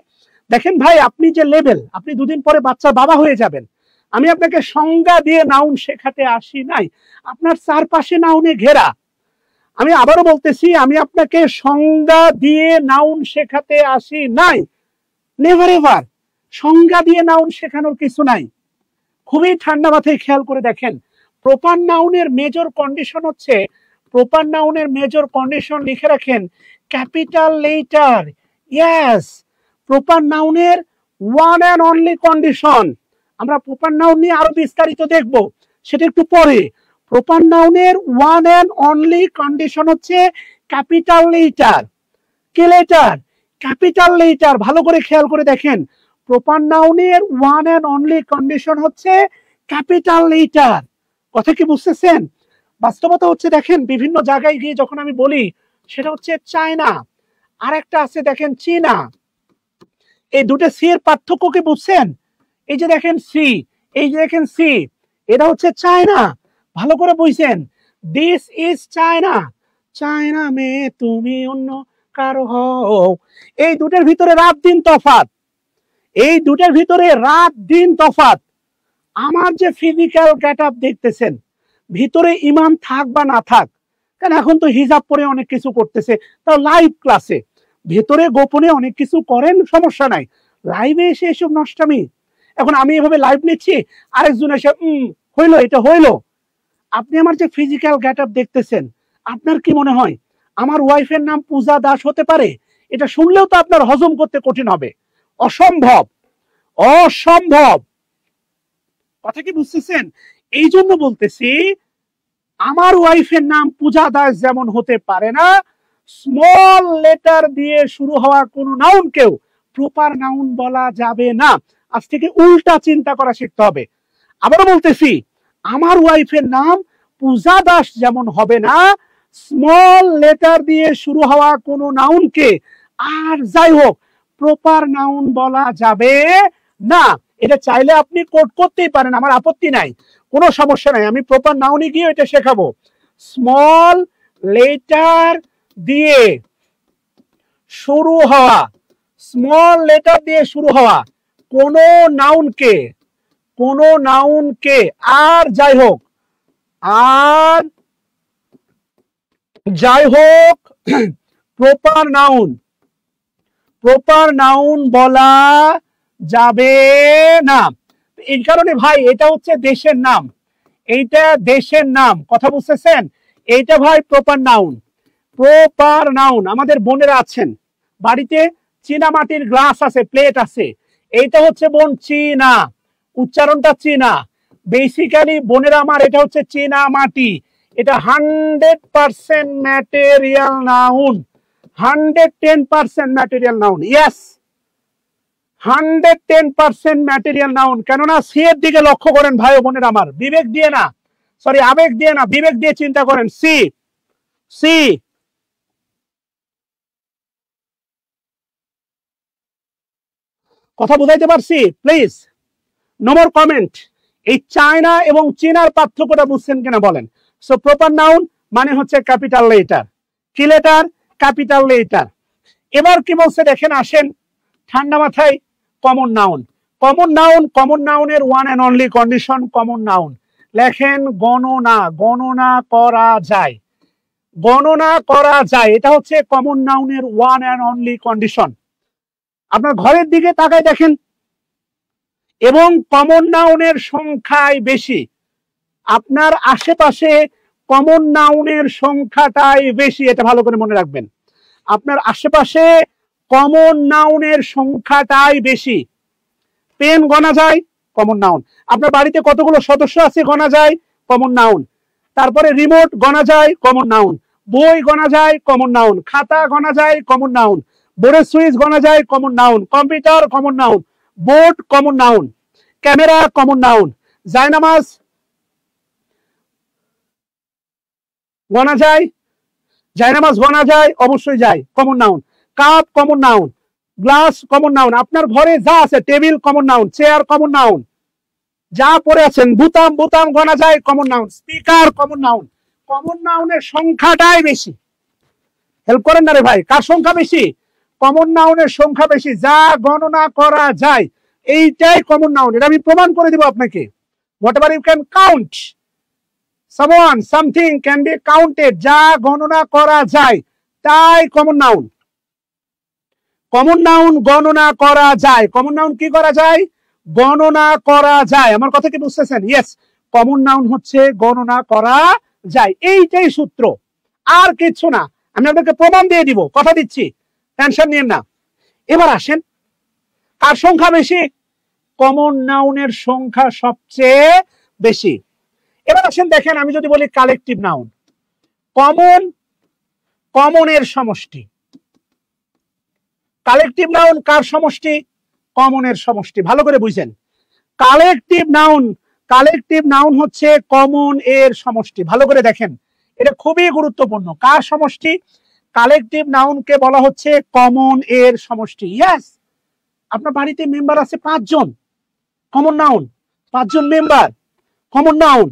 দেখেন ভাই আপনি যে লেভেল, আপনি 2 দিন পরে বাচ্চা বাবা হয়ে যাবেন। আমি আপনাকে সংজ্ঞা দিয়ে নাউন শেখাতে আসি নাই, আপনার চারপাশে নাউনে ঘেরা। আমি আবারও বলতেছি, আমি আপনাকে সংজ্ঞা দিয়ে নাউন শেখাতে আসি নাই, নেভার এভার। সংজ্ঞা দিয়ে নাউন শেখানোর কিছু নাই। খুবই ঠান্ডা মাথায় খেয়াল করে দেখেন, প্রপার নাউনের মেজর কন্ডিশন হচ্ছে, প্রপার নাউনের মেজর কন্ডিশন লিখে রাখেন, ক্যাপিটাল লেটার। ইয়েস, প্রপার নাউনের ওয়ান অ্যান্ড অনলি কন্ডিশন। আমরা প্রপার নাউন নিয়ে আরো বিস্তারিত দেখব, সেটা একটু পরে। প্রপার নাউনের ওয়ান অ্যান্ড অনলি কন্ডিশন হচ্ছে ক্যাপিটাল লেটার। কে লেটার? Capital letter. ভালো করে খেয়াল করে দেখেন, প্রপার নাউনের ওয়ান অ্যান্ড অনলি কন্ডিশন হচ্ছে ক্যাপিটাল লেটার। কথা কি বুঝতেছেন? বাস্তবতা হচ্ছে দেখেন, বিভিন্ন জায়গায় গিয়ে যখন আমি বলি, সেটা হচ্ছে চায়না, আর একটা আছে দেখেন চীনা। এই দুটো সি এর পার্থক্য কি বুঝছেন? এই যে দেখেন সি, এই যে দেখেন সি, এটা হচ্ছে চায়না। ভালো করে বুঝছেন, দিস ইজ চায়না। চায়না মে তুমি অন্য সাকার হও। এই দুটোর ভিতরে রাত দিন তফাৎ, এই দুটোর ভিতরে রাত দিন তফাৎ। আমার যে ফিজিক্যাল গেট আপ দেখতেছেন, ভিতরে ইমান থাক বা না থাক, কারণ এখন তো হিজাব পরে অনেক কিছু করতেছে, তাও লাইভ ক্লাসে ভেতরে গোপনে অনেক কিছু করেন, সমস্যা নাই, লাইভে এসে এসব নষ্টামি। এখন আমি এভাবে লাইভ নিচ্ছি, আরেকজন এসে হইলো, এটা হইলো। আপনি আমার যে ফিজিক্যাল গেট আপ দেখতেছেন, আপনার কি মনে হয় আমার ওয়াইফের নাম পূজা দাস হতে পারে? এটা শুনলেও তো আপনার হজম করতে কঠিন হবে। অসম্ভব, অসম্ভব। কথা কি বুঝতেছেন? এই জন্য বলতেছি, আমার ওয়াইফের নাম পূজা দাস যেমন হতে পারে না, স্মল লেটার দিয়ে শুরু হওয়া কোন নাউনকেও প্রপার নাউন বলা যাবে না। আজ থেকে উল্টা চিন্তা করা শিখতে হবে। আবারও বলতেছি, আমার ওয়াইফের নাম পূজা দাস যেমন হবে না, স্মল লেটার দিয়ে শুরু হওয়া কোন নাউনকে আর যাই হোক প্রপার নাউন বলা যাবে না। এটা চাইলে আপনি কোড করতেই পারেন, আমার আপত্তি নাই, কোনো সমস্যা নাই। আমি প্রপার নাউনে গিয়ে এটা শেখাবো। স্মল লেটার দিয়ে শুরু হওয়া, স্মল লেটার দিয়ে শুরু হওয়া কোন নাউনকে, কোন নাউনকে আর যাই হোক, আর যাই হোক প্রপার নাউন, প্রপার নাউন বলা যাবে না। এই কারণে ভাই এটা হচ্ছে দেশের নাম, এইটা দেশের নাম, কথা বুঝতেছেন? এইটা ভাই প্রপার নাউন, প্রপার নাউন। আমাদের বোনেরা আছেন বাড়িতে, চীনা মাটির গ্লাস আছে, প্লেট আছে, এইটা হচ্ছে বোন চীনা, উচ্চারণটা চীনা। বেসিক্যালি বোনেরা আমার, এটা হচ্ছে চীনা মাটি, এটা 100% material noun, 110% material noun. Yes, 110% material noun. কেননা সি এর দিকে লক্ষ্য করেন ভাই ও বোনের আমার, বিবেক দিয়ে না, সরি আবেগ দিয়ে না, বিবেক দিয়ে চিন্তা করেন। See, see. কথা বুঝাইতে পারছি? Please no more comment. এই চায়না এবং চীনার পার্থক্যটা বুঝছেন কিনা বলেন? সো প্রপার নাউন মানে হচ্ছে ক্যাপিটাল লেটার। কি লেটার? Capital letter. এবার কি বলছে দেখেন, আসেন ঠান্ডা মাথায়। Common noun, common noun, common নাউনের one and only condition common noun. লেখেন গণনা, গণনা করা যায়, গণনা করা যায়, এটা হচ্ছে কমন নাউনের ওয়ান এন্ড অনলি কন্ডিশন। আপনার ঘরের দিকে তাকায় দেখেন, এবং কমন নাউনের সংখ্যায় বেশি, আপনার আশেপাশে কমন নাউনের সংখ্যাটাই বেশি, এটা ভালো করে মনে রাখবেন। আপনার আশেপাশে কমন নাউনের সংখ্যাটাই বেশি। পেন গণা যায়, কমন নাউন। আপনার বাড়িতে কতগুলো সদস্য আছে গণা যায়, কমন নাউন। তারপরে রিমোট গণা যায়, কমন নাউন। বই গণা যায়, কমন নাউন। খাতা গণা যায়, কমন নাউন। বোর্ডের সুইচ গণা যায়, common noun. Computer common noun. Board common noun. Camera common noun. জায়নামাজ গণা যায়, জায়নামাজ গণা যায়, অবশ্যই যায়, common noun. Cup common noun. Glass common noun. আপনার ঘরে যা আছে, table common noun. Chair common noun. যা পড়ে আছেন, বুতাম, বুতাম গণা যায়, common noun. Speaker common noun. Common নাউনের সংখ্যাটাই বেশি। হেল্প করেন না রে ভাই, কার সংখ্যা বেশি? কমন নাউনের সংখ্যা বেশি, যা গণনা করা যায় এইটাই কমন নাউন। এটা আমি প্রমাণ করে দিব আপনাকে। whatever you can count, someone, something can be counted, যা গণনা করা যায় তাই কমন নাউন। কমন নাউন গণনা করা যায়। কমন নাউন কি করা যায়? গণনা করা যায়। আমার কথা কি বুঝতেছেন? ইয়েস, কমন নাউন হচ্ছে গণনা করা যায়, এইটাই সূত্র, আর কিছু না। আমি আপনাকে প্রমাণ দিয়ে দিব, কথা দিচ্ছি, টেনশন নিয়েন না। এবার আসেন, কার সংখ্যা বেশি? কমন নাউনের সংখ্যা সবচেয়ে বেশি। এবার আসেন দেখেন, আমি যদি বলি কালেকটিভ নাউন, কমন, কমনের সমষ্টি। কালেকটিভ নাউন কার সমষ্টি? কমনের সমষ্টি। ভালো করে বুঝেন, কালেকটিভ নাউন, কালেকটিভ নাউন হচ্ছে কমন এর সমষ্টি। ভালো করে দেখেন, এটা খুবই গুরুত্বপূর্ণ। কার সমষ্টি? কালেকটিভ নাউনকে বলা হচ্ছে কমন এর সমষ্টি। ইয়েস, আপনার বাড়িতে মেম্বার আছে 5 জন, কমন নাউন। 5 জন মেম্বার, কমন নাউন।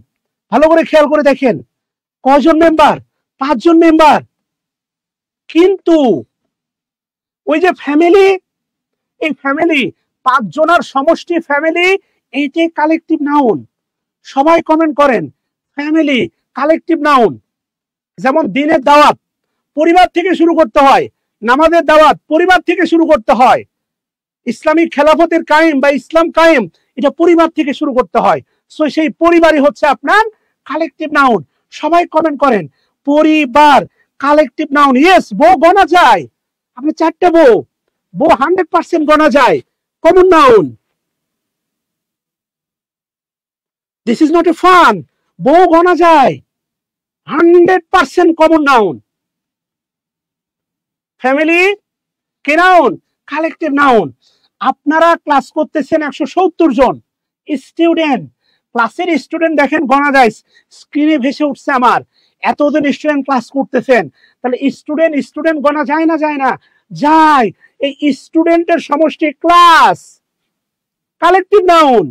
ভালো করে খেয়াল করে দেখেন, কয়জন মেম্বার? 5 জন মেম্বার। কিন্তু ওই যে ফ্যামিলি, এই ফ্যামিলি 5 জনের সমষ্টি ফ্যামিলি, এইটাই কালেকটিভ নাউন। সবাই কমেন্ট করেন ফ্যামিলি কালেকটিভ নাউন। যেমন দিনের দাওয়াত পরিবার থেকে শুরু করতে হয়, নামাজের দাওয়াত পরিবার থেকে শুরু করতে হয়, ইসলামিক খেলাফতের কায়েম বা ইসলাম কায়েম এটা পরিবার থেকে শুরু করতে হয়। সো সেই পরিবারই হচ্ছে আপনার কালেকটিভ নাউন। সবাই কমেন্ট করেন পরিবার কালেকটিভ নাউন। ইয়েস, বউ গণা যায়, আপনি 4টে বউ, বউ 100% গণা যায়, common noun. This is not a fun, বউ গণা যায় 100% কমন নাউন। ফ্যামিলি কি নাউন? Collective noun. আপনারা ক্লাস করতেছেন 170 জন স্টুডেন্ট, ক্লাসের স্টুডেন্ট দেখেন গণা যায়, স্ক্রিনে ভেসে উঠছে আমার, এতজন স্টুডেন্ট ক্লাস করতেছেন, তাহলে স্টুডেন্ট স্টুডেন্ট গণা যায় না যায় না? যায়। এই স্টুডেন্টের সমষ্টি ক্লাস, কালেকটিভ নাউন।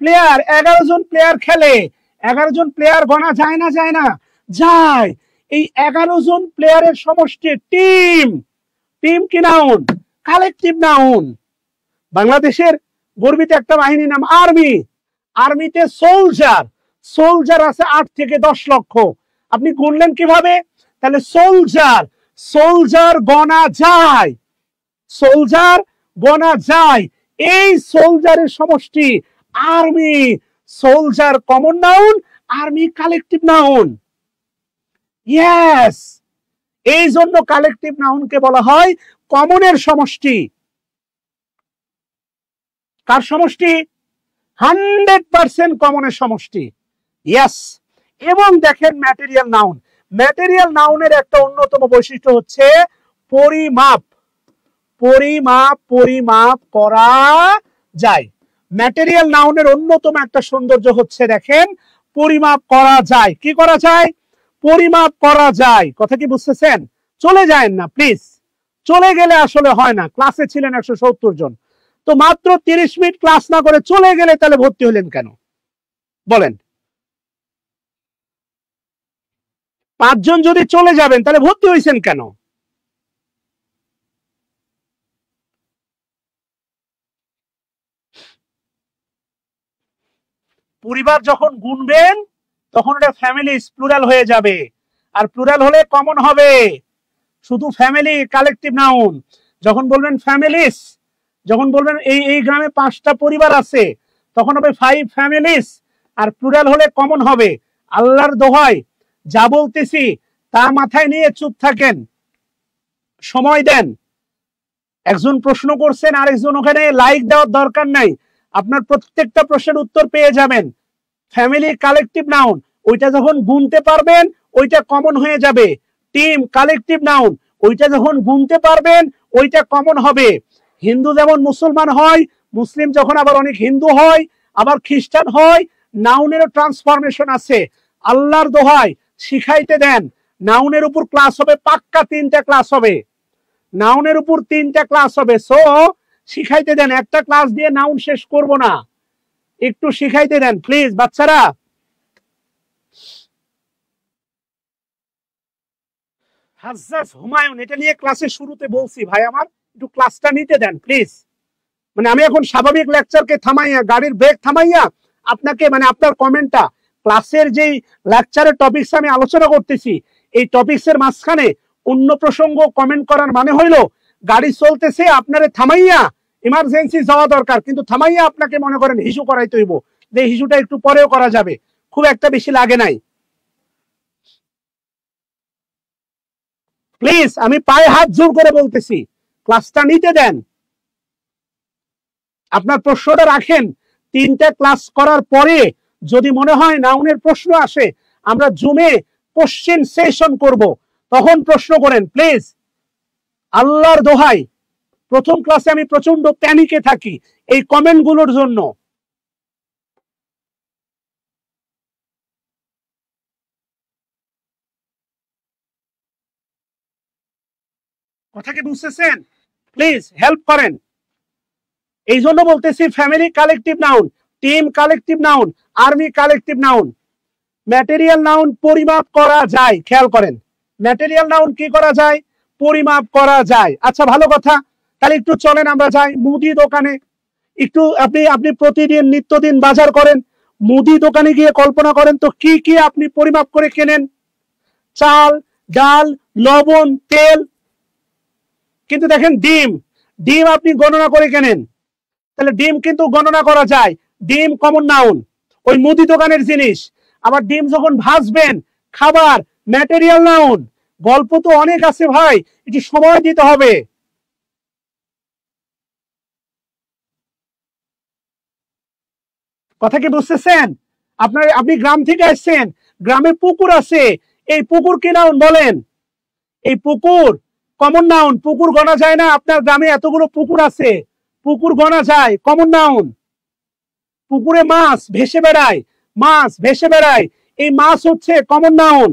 প্লেয়ার 11 জন প্লেয়ার খেলে, 11 জন প্লেয়ার গণা যায় না যায় না? যায়। এই 11 জন প্লেয়ারের সমষ্টি টিম, টিম কি নাউন? Collective noun. বাংলাদেশের গর্বিত একটা বাহিনীর নাম আর্মি, আর্মিতে সোলজার, সোলজার আছে 8 থেকে 10 লক্ষ। আপনি গুনলেন কিভাবে? তাহলে সোলজার, সোলজার গণা যায়, সোলজার গণা যায়। এই সোলজারের সমষ্টি army, soldier common noun, army collective noun. Yes, এই জন্য কালেকটিভ নাউনকে বলা হয় কমনের সমষ্টি। কার সমষ্টি? 100% কমনের সমষ্টি। ইয়েস। এবং দেখেন ম্যাটেরিয়াল নাউন, ম্যাটেরিয়াল নাউনের একটা অন্যতম বৈশিষ্ট্য হচ্ছে পরিমাপ, পরিমাপ, পরিমাপ করা যায়। ম্যাটেরিয়াল নাউনের অন্যতম একটা সৌন্দর্য হচ্ছে দেখেন পরিমাপ করা যায়। কি করা যায়? পরিমাপ করা যায়। কথা কি বুঝতেছেন? চলে যায় না প্লিজ, চলে গেলে আসলে হয় না। ক্লাসে ছিলেন 170 জন, তো মাত্র 30 মিনিট ক্লাস না করে চলে গেলে তাহলে ভর্তি হলেন কেন বলেন? 5 জন যদি চলে যাবেন তাহলে ভর্তি হয়েছেন কেন? পরিবার যখন গুনবেন তখন এটা ফ্যামিলি প্লুরাল হয়ে যাবে, আর প্লুরাল হলে কমন হবে শুধু ফ্যামিলি কালেকটিভ নাউন। যখন বলবেন ফ্যামিলিস, যখন বলবেন এই এই গ্রামে 5টা পরিবার আছে, তখন হবে 5 ফ্যামিলিস, আর প্লুরাল হলে কমন হবে। আল্লাহর দোহাই যা বলতেছি তা মাথায় নিয়ে চুপ থাকেন, সময় দেন। একজন প্রশ্ন করছেন, আরেকজন ওখানে লাইক দেওয়ার দরকার নাই, আপনার প্রত্যেকটা প্রশ্নের উত্তর পেয়ে যাবেন। ফ্যামিলি কালেকটিভ নাউন, ওইটা যখন গুনতে পারবেন ওইটা কমন হয়ে যাবে। টিম কালেকটিভ নাউন, ওইটা যখন গুনতে পারবেন ওইটা কমন হবে। হিন্দু যেমন মুসলমান হয়, মুসলিম যখন আবার অনেক হিন্দু হয়, আবার খ্রিস্টান হয়, নাউনেরও ট্রান্সফরমেশন আছে। আল্লাহর দোহাই শিখাইতে দেন। নাউনের উপর ক্লাস হবে পাক্কা 3টা ক্লাস হবে, নাউনের উপর 3টা ক্লাস হবে। সো শিখাইতে দেন, একটা ক্লাস দিয়ে নাউন শেষ করব না, একটু শিখাইতে দেন প্লিজ বাচ্চারা। হাজ্জাজ হুমায়ুন, এটা নিয়ে ক্লাসের শুরুতে বলছি ভাই আমার একটু ক্লাসটা নিতে দেন প্লিজ। মানে আমি এখন স্বাভাবিক লেকচারকে থামাইয়া, গাড়ির ব্রেক থামাইয়া আপনাকে, মানে আপনার কমেন্টটা, ক্লাসের যেই লেকচারের টপিকস আমি আলোচনা করতেছি এই টপিকসের মাঝখানে অন্য প্রসঙ্গ কমেন্ট করার মানে হইলো গাড়ি চলতেছে আপনারে থামাইয়া, ইমার্জেন্সি যাওয়া দরকার কিন্তু থামাইয়া আপনাকে মনে করেন হিসু করাইতে হইব, যে হিসুটা একটু পরেও করা যাবে, খুব একটা বেশি লাগে নাই। প্লিজ আমি পায়ে হাত জোর করে বলতেছি ক্লাসটা নিতে দেন। আপনার প্রশ্নটা রাখেন, 3টা ক্লাস করার পরে যদি মনে হয় নাউনের প্রশ্ন আসে, আমরা জুমে কোশ্চেন সেশন করব, তখন প্রশ্ন করেন প্লিজ। আল্লাহর দোহাই, প্রথম ক্লাসে আমি প্রচন্ড প্যানিকে থাকি এই কমেন্ট গুলোর জন্য। কথা কি বুঝতেছেন? প্লিজ হেল্প করেন। এই জন্য বলতেছি family collective noun, team collective noun, army collective noun. Material noun পরিমাপ করা যায়, খেয়াল করেন ম্যাটেরিয়াল নাউন কি করা যায়? পরিমাপ করা যায়। আচ্ছা ভালো কথা, তাহলে একটু চলেন আমরা যাই মুদি দোকানে। একটু আপনি আপনি প্রতিদিন নিত্যদিন বাজার করেন, মুদি দোকানে গিয়ে কল্পনা করেন তো কি কি আপনি পরিমাপ করে কেনেন, চাল, ডাল, লবণ, তেল। কিন্তু দেখেন ডিম, ডিম আপনি গণনা করে কেনেন, তাহলে ডিম কিন্তু গণনা করা যায়, ডিম কমন নাউন, ওই মুদি দোকানের জিনিস। আবার ডিম যখন ভাজবেন, খাবার, ম্যাটেরিয়াল নাউন। গল্প তো অনেক আছে ভাই, একটু সময় দিতে হবে। কথা কি বুঝতেছেন? আপনি গ্রাম থেকে আসছেন, গ্রামে পুকুর আছে, এই পুকুর কি নাউন বলেন? এই পুকুর কমন নাউন, পুকুর গণা যায় না? আপনার গ্রামে এতগুলো পুকুর আছে, পুকুর গণা যায়, কমন নাউন। পুকুরে মাছ ভেসে বেড়ায়, মাছ ভেসে বেড়ায়, এই মাছ হচ্ছে কমন নাউন।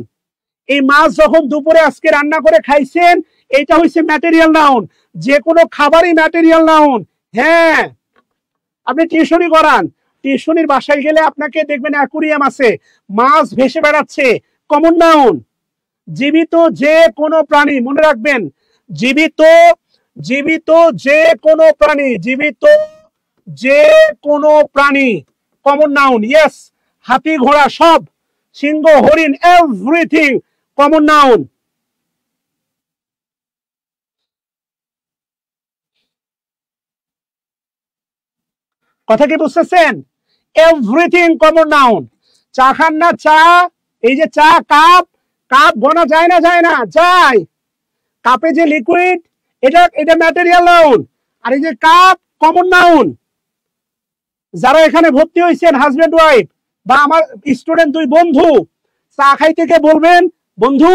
এই মাছ যখন দুপুরে আজকে রান্না করে খাইছেন, এটা হচ্ছে ম্যাটেরিয়াল নাউন। যে কোনো খাবারই ম্যাটেরিয়াল নাউন। হ্যাঁ, আপনি টিউশনি করান, টিউশনির বাসায় গেলে আপনাকে দেখবেন অ্যাকুরিয়াম আছে, মাছ ভেসে বেড়াচ্ছে, কমন নাউন। জীবিত যে কোনো প্রাণী, মনে রাখবেন, জীবিত, জীবিত যে কোনো প্রাণী, জীবিত যে কোনো প্রাণী, কমন নাউন। ইয়েস, হাতি ঘোড়া সব, সিংহ হরিণ, এভরিথিং কমন নাউন। কথা কি বুঝতেছেন? Everything common noun. চা খান না? চা, এই যে চা কাপ, কাপ গোনা যায় না? যায় না? যায়। কাপে যে লিকুইড, এটা এটা ম্যাটেরিয়াল নাউন। আর এই যে কাপ, কমন নাউন। যারা এখানে ভর্তি হয়েছেন হাজবেন্ড ওয়াইফ বা আমার স্টুডেন্ট দুই বন্ধু, চা খাইতে গিয়ে বলবেন বন্ধু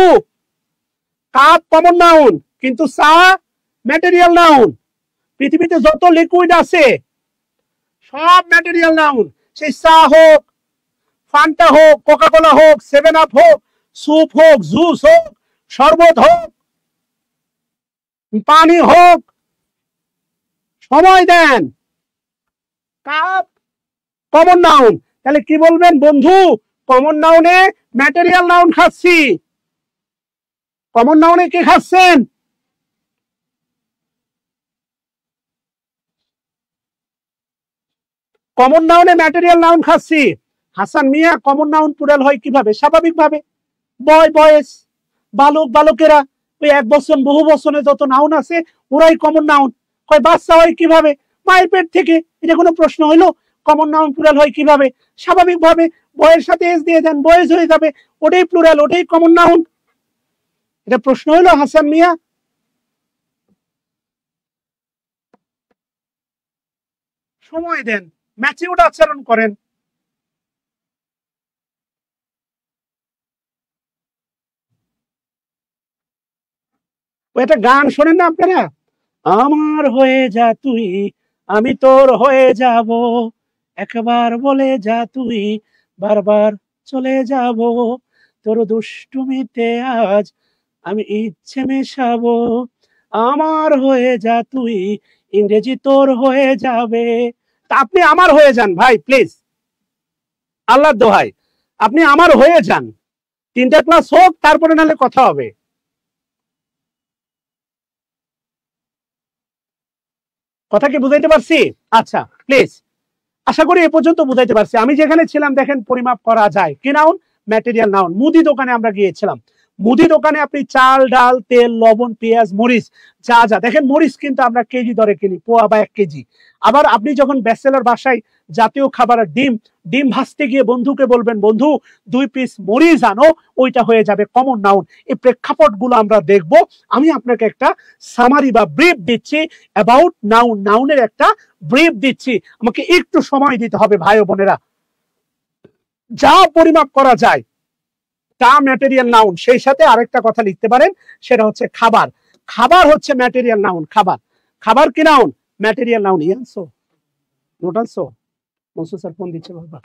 কাপ কমন নাউন, কিন্তু চা ম্যাটেরিয়াল নাউন। পৃথিবীতে যত লিকুইড আছে সব ম্যাটেরিয়াল নাউন। সেই চা হোক, ফান্টা হোক, কোকা কোলা হোক, 7 আপ হোক, স্যুপ হোক, জুস হোক, শরবত হোক, পানি হোক, সময় দেন। Cup common noun. তাহলে কি বলবেন? বন্ধু কমন নাউনে ম্যাটেরিয়াল নাউন খাচ্ছি। কমন নাউনে কি খাচ্ছেন? কমন নাউনে ম্যাটেরিয়াল নাউন খাচ্ছি। হাসান মিয়া, কমন নাউন প্লুরাল হয় কিভাবে? স্বাভাবিকভাবে, বয় বয়েস, বালক বালকেরা, ওই এক বচন বহু বচনে যত নাউন আছে ওরাই কমন নাউন। কয় বাচ্চা হয় কিভাবে? মায়ের পেট থেকে। এটা কোনো প্রশ্ন হইলো? কমন নাউন প্লুরাল হয় কিভাবে? স্বাভাবিকভাবে, বয়ের সাথে এস দিয়ে দেন, বয়েজ হয়ে যাবে, ওটাই প্লুরাল, ওটাই কমন নাউন। এটা প্রশ্ন হইলো হাসান মিয়া? সময় দেন, ম্যাচিউরড আচরণ করেন। একটা গান শোনেন না আপনারা? আমার হয়ে যা তুই, আমি তোর হয়ে যাব, একবার বলে যা তুই, বারবার চলে যাব, তোর দুষ্টুমিতে আজ আমি ইচ্ছে মেশাবো। আমার হয়ে যা তুই, ইংরেজি তোর হয়ে যাবে। তা আপনি আমার হয়ে যান ভাই, প্লিজ, আল্লাহর দোহাই, আপনি আমার হয়ে যান। 3টা ক্লাস হোক, তারপরে নাহলে কথা হবে। কথা কি বুঝাইতে পারছি? আচ্ছা প্লিজ, আশা করি এ পর্যন্ত বুঝাইতে পারছি। আমি যেখানে ছিলাম দেখেন পরিমাপ করা যায়, কি নাউন? Material noun. মুদি দোকানে আমরা গিয়েছিলাম, মুদি দোকানে আপনি চাল, ডাল, তেল, লবণ, পেঁয়াজ, মরিচ, যা যা দেখেন, মরিচ কিন্তু আমরা কেজি দরে কিনি, পোয়া বা 1 কেজি। আবার আপনি যখন ব্যাচেলর বাসায় জাতীয় খাবার ডিম, ডিম ভাজতে গিয়ে বন্ধুকে বলবেন বন্ধু 2 পিস মরিচ আনো, ওইটা হয়ে যাবে কমন নাউন। এই প্রেক্ষাপট গুলো আমরা দেখব। আমি আপনাকে একটা সামারি বা ব্রিফ দিচ্ছি অ্যাবাউট নাউন, নাউনের একটা ব্রিফ দিচ্ছি। আমাকে একটু সময় দিতে হবে ভাই ও বোনেরা। যা পরিমাপ করা যায় তা ম্যাটেরিয়াল নাউন। সেই সাথে আরেকটা কথা লিখতে পারেন, সেটা হচ্ছে খাবার। খাবার হচ্ছে ম্যাটেরিয়াল নাউন। খাবার, খাবার কি নাউন? Material noun. ইয়ানসো নোট আনসো, মনসুর স্যার ফোন দিচ্ছে বাবা।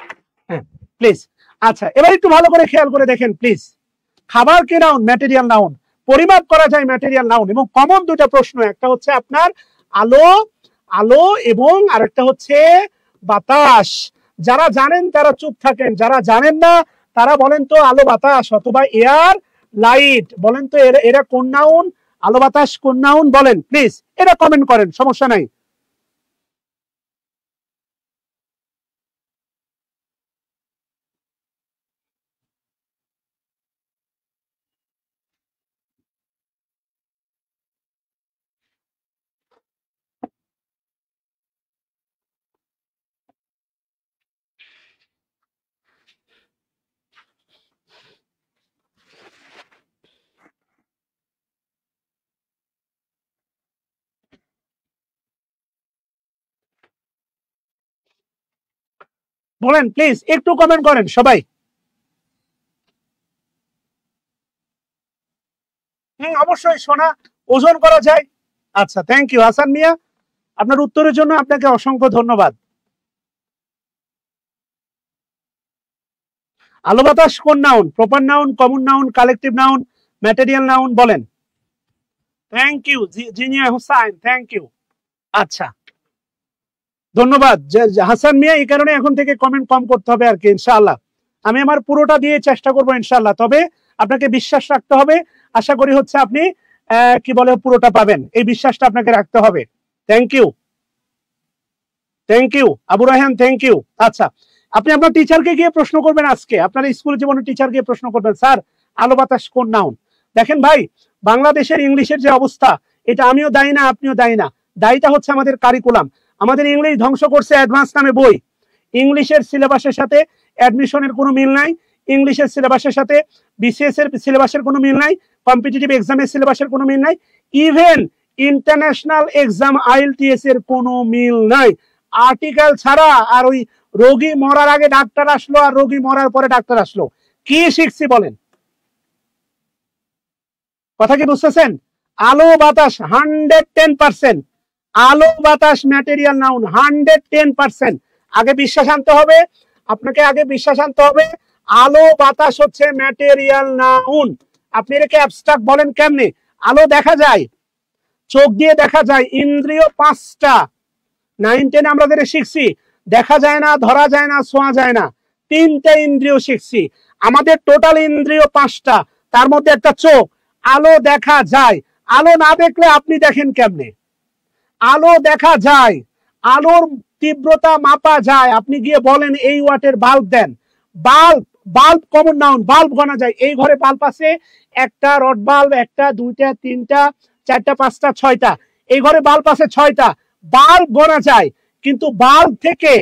হ্যাঁ প্লিজ। আচ্ছা এবার একটু ভালো করে খেয়াল করে দেখেন প্লিজ। খাবার কি নাউন? Material noun. পরিমাপ করা যায় ম্যাটেরিয়াল নাউন। এবং কমন দুটো প্রশ্ন, একটা হচ্ছে আপনার আলো, আলো, এবং আরেকটা হচ্ছে বাতাস। যারা জানেন তারা চুপ থাকেন, যারা জানেন না তারা বলেন তো আলো বাতাস অথবা এয়ার লাইট। বলেন তো এরা কোন নাউন? আলো বাতাস কোন নাউন বলেন প্লিজ, এটা কমেন্ট করেন, সমস্যা নাই। বলেন প্লিজ, একটু কমেন্ট করেন সবাই। অবশ্যই সোনা, ওজন করা যায়। আচ্ছা, থ্যাংক ইউ হাসান মিয়া, আপনার উত্তরের জন্য আপনাকে অসংখ্য ধন্যবাদ। আলো বাতাস কোন noun? Proper noun, common noun, collective noun, material noun বলেন। Thank you Zinia Hussain, thank you. আচ্ছা, ধন্যবাদ হাসান মিয়া। এই কারণে এখন থেকে কমেন্ট কম করতে হবে আর কি, ইনশাআল্লাহ আমি আমার পুরোটা দিয়ে চেষ্টা করবো ইনশাআল্লাহ। তবে আপনাকে বিশ্বাস রাখতে হবে, আশা করি হচ্ছে আপনি কি বলে পুরোটা পাবেন, এই বিশ্বাসটা আপনাকে রাখতে হবে। Thank you, thank you Abu Rayhan, thank you. আচ্ছা, আপনি আপনার টিচারকে গিয়ে প্রশ্ন করবেন আজকে, আপনার স্কুল জীবনের টিচার গিয়ে প্রশ্ন করবেন, স্যার আলো বাতাস কোন নাউন? দেখেন ভাই, বাংলাদেশের ইংলিশের যে অবস্থা, এটা আমিও দায়ী না, আপনিও দায়ী না, দায়ীটা হচ্ছে আমাদের কারিকুলাম। আমাদের ইংলিশ ধ্বংস করছে অ্যাডভান্স নামে বই। ইংলিশের সিলেবাসের সাথে অ্যাডমিশনের কোনো মিল নাই, ইংলিশের সিলেবাসের সাথে বিসিএস এর সিলেবাসের কোনো মিল নাই, কম্পিটিটিভ এক্সামের সিলেবাসের কোনো মিল নাই, ইভেন ইন্টারন্যাশনাল এক্সাম আইএলটিএস এর কোনো মিল নাই। আর্টিকেল ছাড়া, আর ওই রোগী মরার আগে ডাক্তার আসলো আর রোগী মরার পরে ডাক্তার আসলো, কি শিখছি বলেন? কথা কি বুঝতেছেন? আলো বাতাস 110%, আলো বাতাস ম্যাটেরিয়াল নাউন 110%। আগে বিশ্বাস আনতে হবে, আপনাকে আগে বিশ্বাস আনতে হবে, আলো বাতাস হচ্ছে ম্যাটেরিয়াল নাউন। আপনি এটাকে অ্যাবস্ট্রাক্ট বলেন কেমনে? আলো দেখা যায়, চোখ দিয়ে দেখা যায়, ইন্দ্রিয় 5টা। 9-10 আমরা শিখছি, দেখা যায় না, ধরা যায় না, ছোঁয়া যায় না, 3টা ইন্দ্রিয় শিখছি। আমাদের টোটাল ইন্দ্রিয় 5টা, তার মধ্যে একটা চোখ। আলো দেখা যায়, আলো না দেখলে আপনি দেখেন কেমনে? আলো দেখা যায়, আলোর তীব্রতা মাপা যায়। আপনি গিয়ে বলেন এই ওয়াটের বাল্ব দেন, bulb, bulb common noun, bulb গণা যায়। এই ঘরে বাল্ব আছে, একটা রড বাল্ব, একটা, দুইটা, তিনটা, চারটা, পাঁচটা, 6টা। এই ঘরে বাল্ব আছে 6টা, বাল্ব গণা যায়। কিন্তু বাল্ব থেকে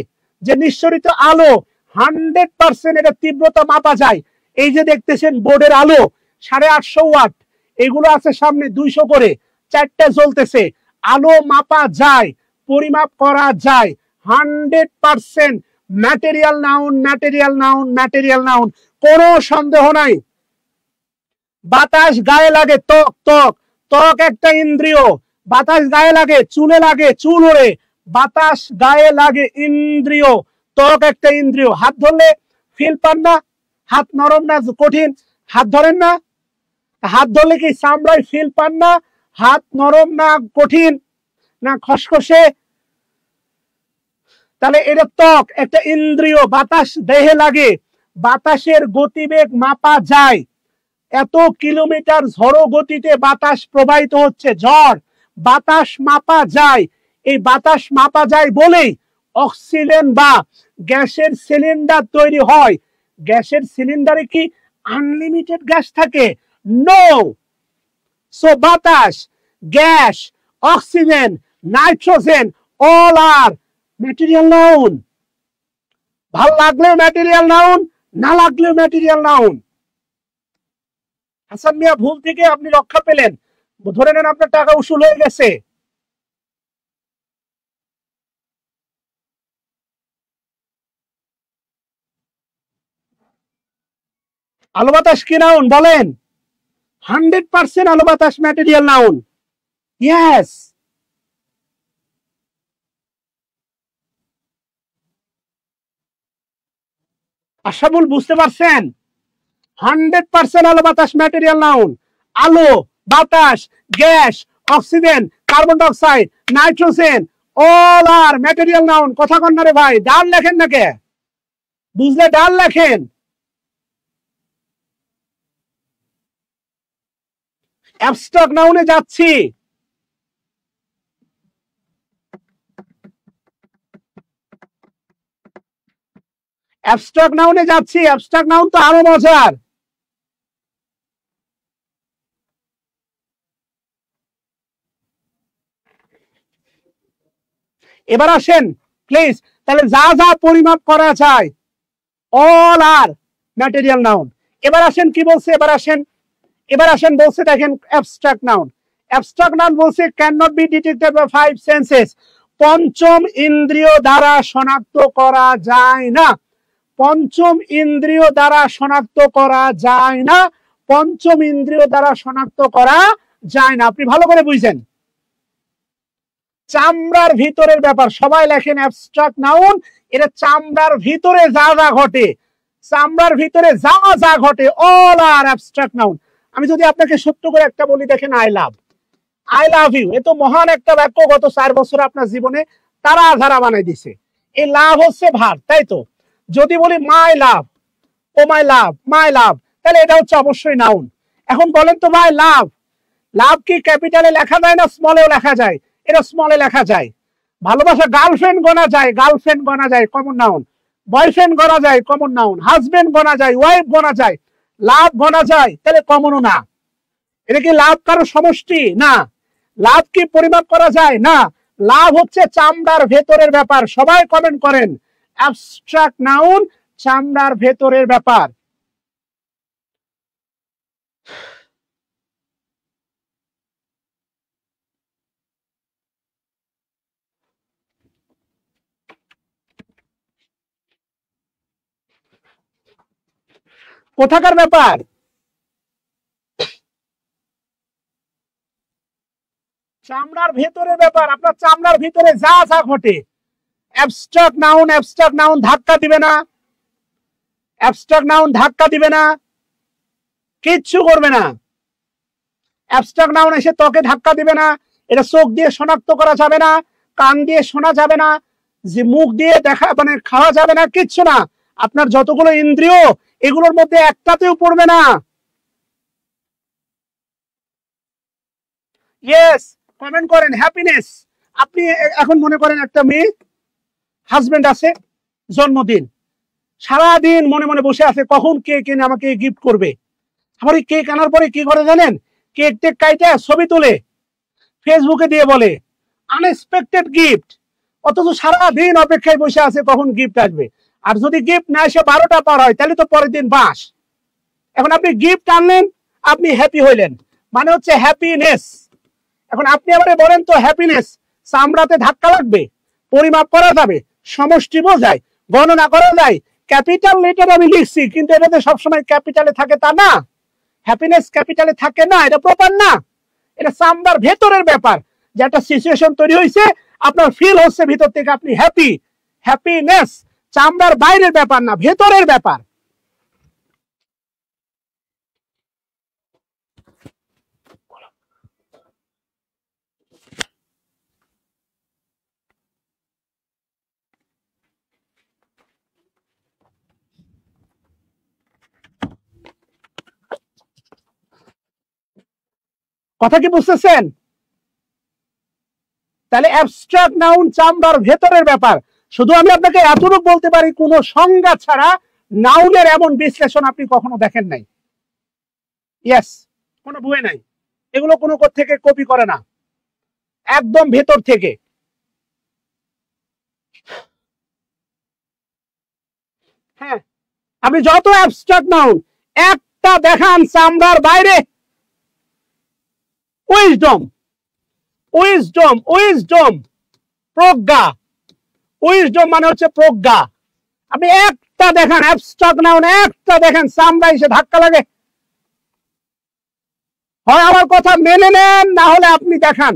যে নিঃসরিত আলো 100% এটা তীব্রতা মাপা যায়। এই যে দেখতেছেন বোর্ডের আলো 850 ওয়াট, এগুলো আছে সামনে 200 করে, 4টা জ্বলতেছে। আলো মাপা যায়, পরিমাপ করা যায়, 100% material noun, material noun, material noun, কোনো সন্দেহ নাই। বাতাস গায়ে লাগে, ত্বক, ত্বক, ত্বক একটা ইন্দ্রিয়। বাতাস গায়ে লাগে, চুলে লাগে, চুল ওড়ে, বাতাস গায়ে লাগে, ইন্দ্রিয়। ত্বক একটা ইন্দ্রিয়। হাত ধরলে ফিল পান না? হাত নরম না কঠিন? হাত ধরেন না, হাত ধরলে কি চামড়ায় ফিল পান না? হাত নরম না কঠিন না খসখসে? তাহলে এটা ত্বক একটা ইন্দ্রিয়। বাতাস দেহে লাগে, বাতাসের গতিবেগ মাপা যায়। এত কিলোমিটার ঝড়ো গতিতে বাতাস প্রবাহিত হচ্ছে, ঝড়, বাতাস মাপা যায়। এই বাতাস মাপা যায় বলেই অক্সিজেন বা গ্যাসের সিলিন্ডার তৈরি হয়। গ্যাসের সিলিন্ডারে কি আনলিমিটেড গ্যাস থাকে? নো। সো বাতাস, gas, oxygen, nitrogen, all are material noun. ভাল লাগলেও ম্যাটেরিয়াল নাউন, না লাগলেও ম্যাটেরিয়াল নাউন। হাসান মিয়া, ভুল থেকে আপনি রক্ষা পেলেন, ধরে নেন আপনার টাকা উসুল হয়ে গেছে। আলো বাতাস কি নাউন বলেন? 100% আলো বাতাস ম্যাটেরিয়াল নাউন। ইয়েস। আশাবুল বুঝতে পারছেন? 100% আলো বাতাস ম্যাটেরিয়াল নাউন। আলো, বাতাস, gas, oxygen, carbon dioxide, nitrogen, all are material noun. কথা কন না রে ভাই, ডাল লেখেন না কে? বুঝলে ডাল লেখেন। অ্যাবস্ট্রাক্ট নাউনে যাচ্ছি। অ্যাবস্ট্রাক্ট নাউনে যাচ্ছি। অ্যাবস্ট্রাক্ট নাউন তো আরো মজার। এবার আসেন প্লিজ, তাহলে যা যা পরিমাপ করা যায় অল আর ম্যাটেরিয়াল নাউন। এবার আসেন কি বলছে, এবার আসেন বলছে দেখেন অ্যাবস্ট্রাক্ট নাউন। অ্যাবস্ট্রাক্ট নাউন বলছে can not be detected by five senses, পঞ্চম ইন্দ্রিয় দ্বারা শনাক্ত করা যায় না। পঞ্চম ইন্দ্রিয় দ্বারা শনাক্ত করা যায় না, পঞ্চম ইন্দ্রিয় দ্বারা শনাক্ত করা যায় না। আপনি ভালো করে বুঝছেন, চামড়ার ভিতরের ব্যাপার। সবাই লেখেন অ্যাবস্ট্রাক্ট নাউন, এটা চামড়ার ভিতরে যা যা ঘটে, চামড়ার ভিতরে যা যা ঘটে অল আর অ্যাবস্ট্রাক্ট নাউন। আমি যদি আপনাকে সত্য করে একটা বলি, দেখেন আই লাভ ইউ, এ তো মহান একটা বাক্য, গত 4 বছর আপনার জীবনে তারা ধারা বানাই দিছে। এই লাভ হচ্ছে ভার, তাই তো? যদি বলি মাই লাভ, ও মাই লাভ, তাহলে এটা হচ্ছে অবশ্যই নাউন। এখন বলেন তো ভাই, লাভ কি ক্যাপিটালে লেখা যায় না স্মলেও লেখা যায়? এটা স্মলে লেখা যায়। ভালোবাসা গার্লফ্রেন্ড গনা যায়, কমন নাউন। বয়ফ্রেন্ড গনা যায়, কমন নাউন। হাজবেন্ড গনা যায়, ওয়াইফ গনা যায়, লাভ গনা যায়, তাহলে কমনও না। এটা কি লাভ কারো সমষ্টি? না। লাভ কি পরিমাপ করা যায়? না। লাভ হচ্ছে চামড়ার ভেতরের ব্যাপার। সবাই কমেন্ট করেন, অ্যাবস্ট্রাক্ট নাউন চামড়ার ভেতরের ব্যাপার। কোথাকার ব্যাপার? চামড়ার ভেতরের ব্যাপার। আপনার চামড়ার ভিতরে যা যা ঘটে, অ্যাবস্ট্রাক্ট নাউন ধাক্কা দিবে না, অ্যাবস্ট্রাক্ট নাউন ধাক্কা দিবে না, কিচ্ছু করবে না। অ্যাবস্ট্রাক্ট নাউন এসে ত্বকে ধাক্কা দিবে না, এটা চোখ দিয়ে শনাক্ত করা যাবে না, কান দিয়ে শোনা যাবে না, যে মুখ দিয়ে দেখা মানে খাওয়া যাবে না, কিচ্ছু না। আপনার যতগুলো ইন্দ্রিয়, এগুলোর মধ্যে একটাতেও পড়বে না। ইয়েস, কমেন্ট করেন হ্যাপিনেস। আপনি এখন মনে করেন একটা মেয়ে, হাজবেন্ড আছে, জন্মদিন, সারাদিন মনে মনে বসে আছে কখন কেক এনে আমাকে গিফট করবে। আবার এই কেক আনার পরে কি করে জানেন? কেক টেক কাইটা ছবি তুলে ফেসবুকে দিয়ে বলে আনএক্সপেক্টেড গিফট, অথচ সারাদিন অপেক্ষায় বসে আছে কখন গিফট আসবে। আর যদি গিফট না এসে 12টা পার হয়, তাহলে তো পরের দিন বাস। এখন আপনি গিফট আনলেন, আপনি হ্যাপি হইলেন, মানে হচ্ছে হ্যাপিনেস। এখন আপনি আবার বলেন তো হ্যাপিনেস চামড়াতে ধাক্কা লাগবে? পরিমাপ করা যাবে, সমষ্টি বোঝায়, গণনা করা যায়। ক্যাপিটাল লেটার আমি লিখছি, কিন্তু এটাতে সবসময় ক্যাপিটালে থাকে তা না। হ্যাপিনেস ক্যাপিটালে থাকে না, এটা প্রপার না। এটা চামড়ার ভেতরের ব্যাপার, যে একটা সিচুয়েশন তৈরি হয়েছে, আপনার ফিল হচ্ছে ভিতর থেকে আপনি হ্যাপি। হ্যাপিনেস চামড়ার বাইরের ব্যাপার না, ভেতরের ব্যাপার। কথা কি বুঝতেছেন? তাহলে অ্যাবস্ট্রাক্ট নাউন চামড়ার ভেতরের ব্যাপার। শুধু আমি আপনাকে এতটুকু বলতে পারি, কোন সংজ্ঞা ছাড়া নাউনের এমন বিশ্লেষণ আপনি কখনো দেখেন নাই। ইয়েস, কোনো বই নাই, এগুলো কোনো থেকে কপি করে না, একদম ভেতর থেকে। হ্যাঁ, আপনি যত অ্যাবস্ট্রাক্ট নাউন একটা দেখান চামড়ার বাইরে, উইজডম, উইজডম, উইজডম, প্রজ্ঞা। উইজডম মানে হচ্ছে প্রজ্ঞা। আপনি একটা দেখান অ্যাবস্ট্রাক্ট নাউন, একটা দেখেন চামড়া এসে ধাক্কা লাগে, হয় আমার কথা মেনে নেন, না হলে আপনি দেখান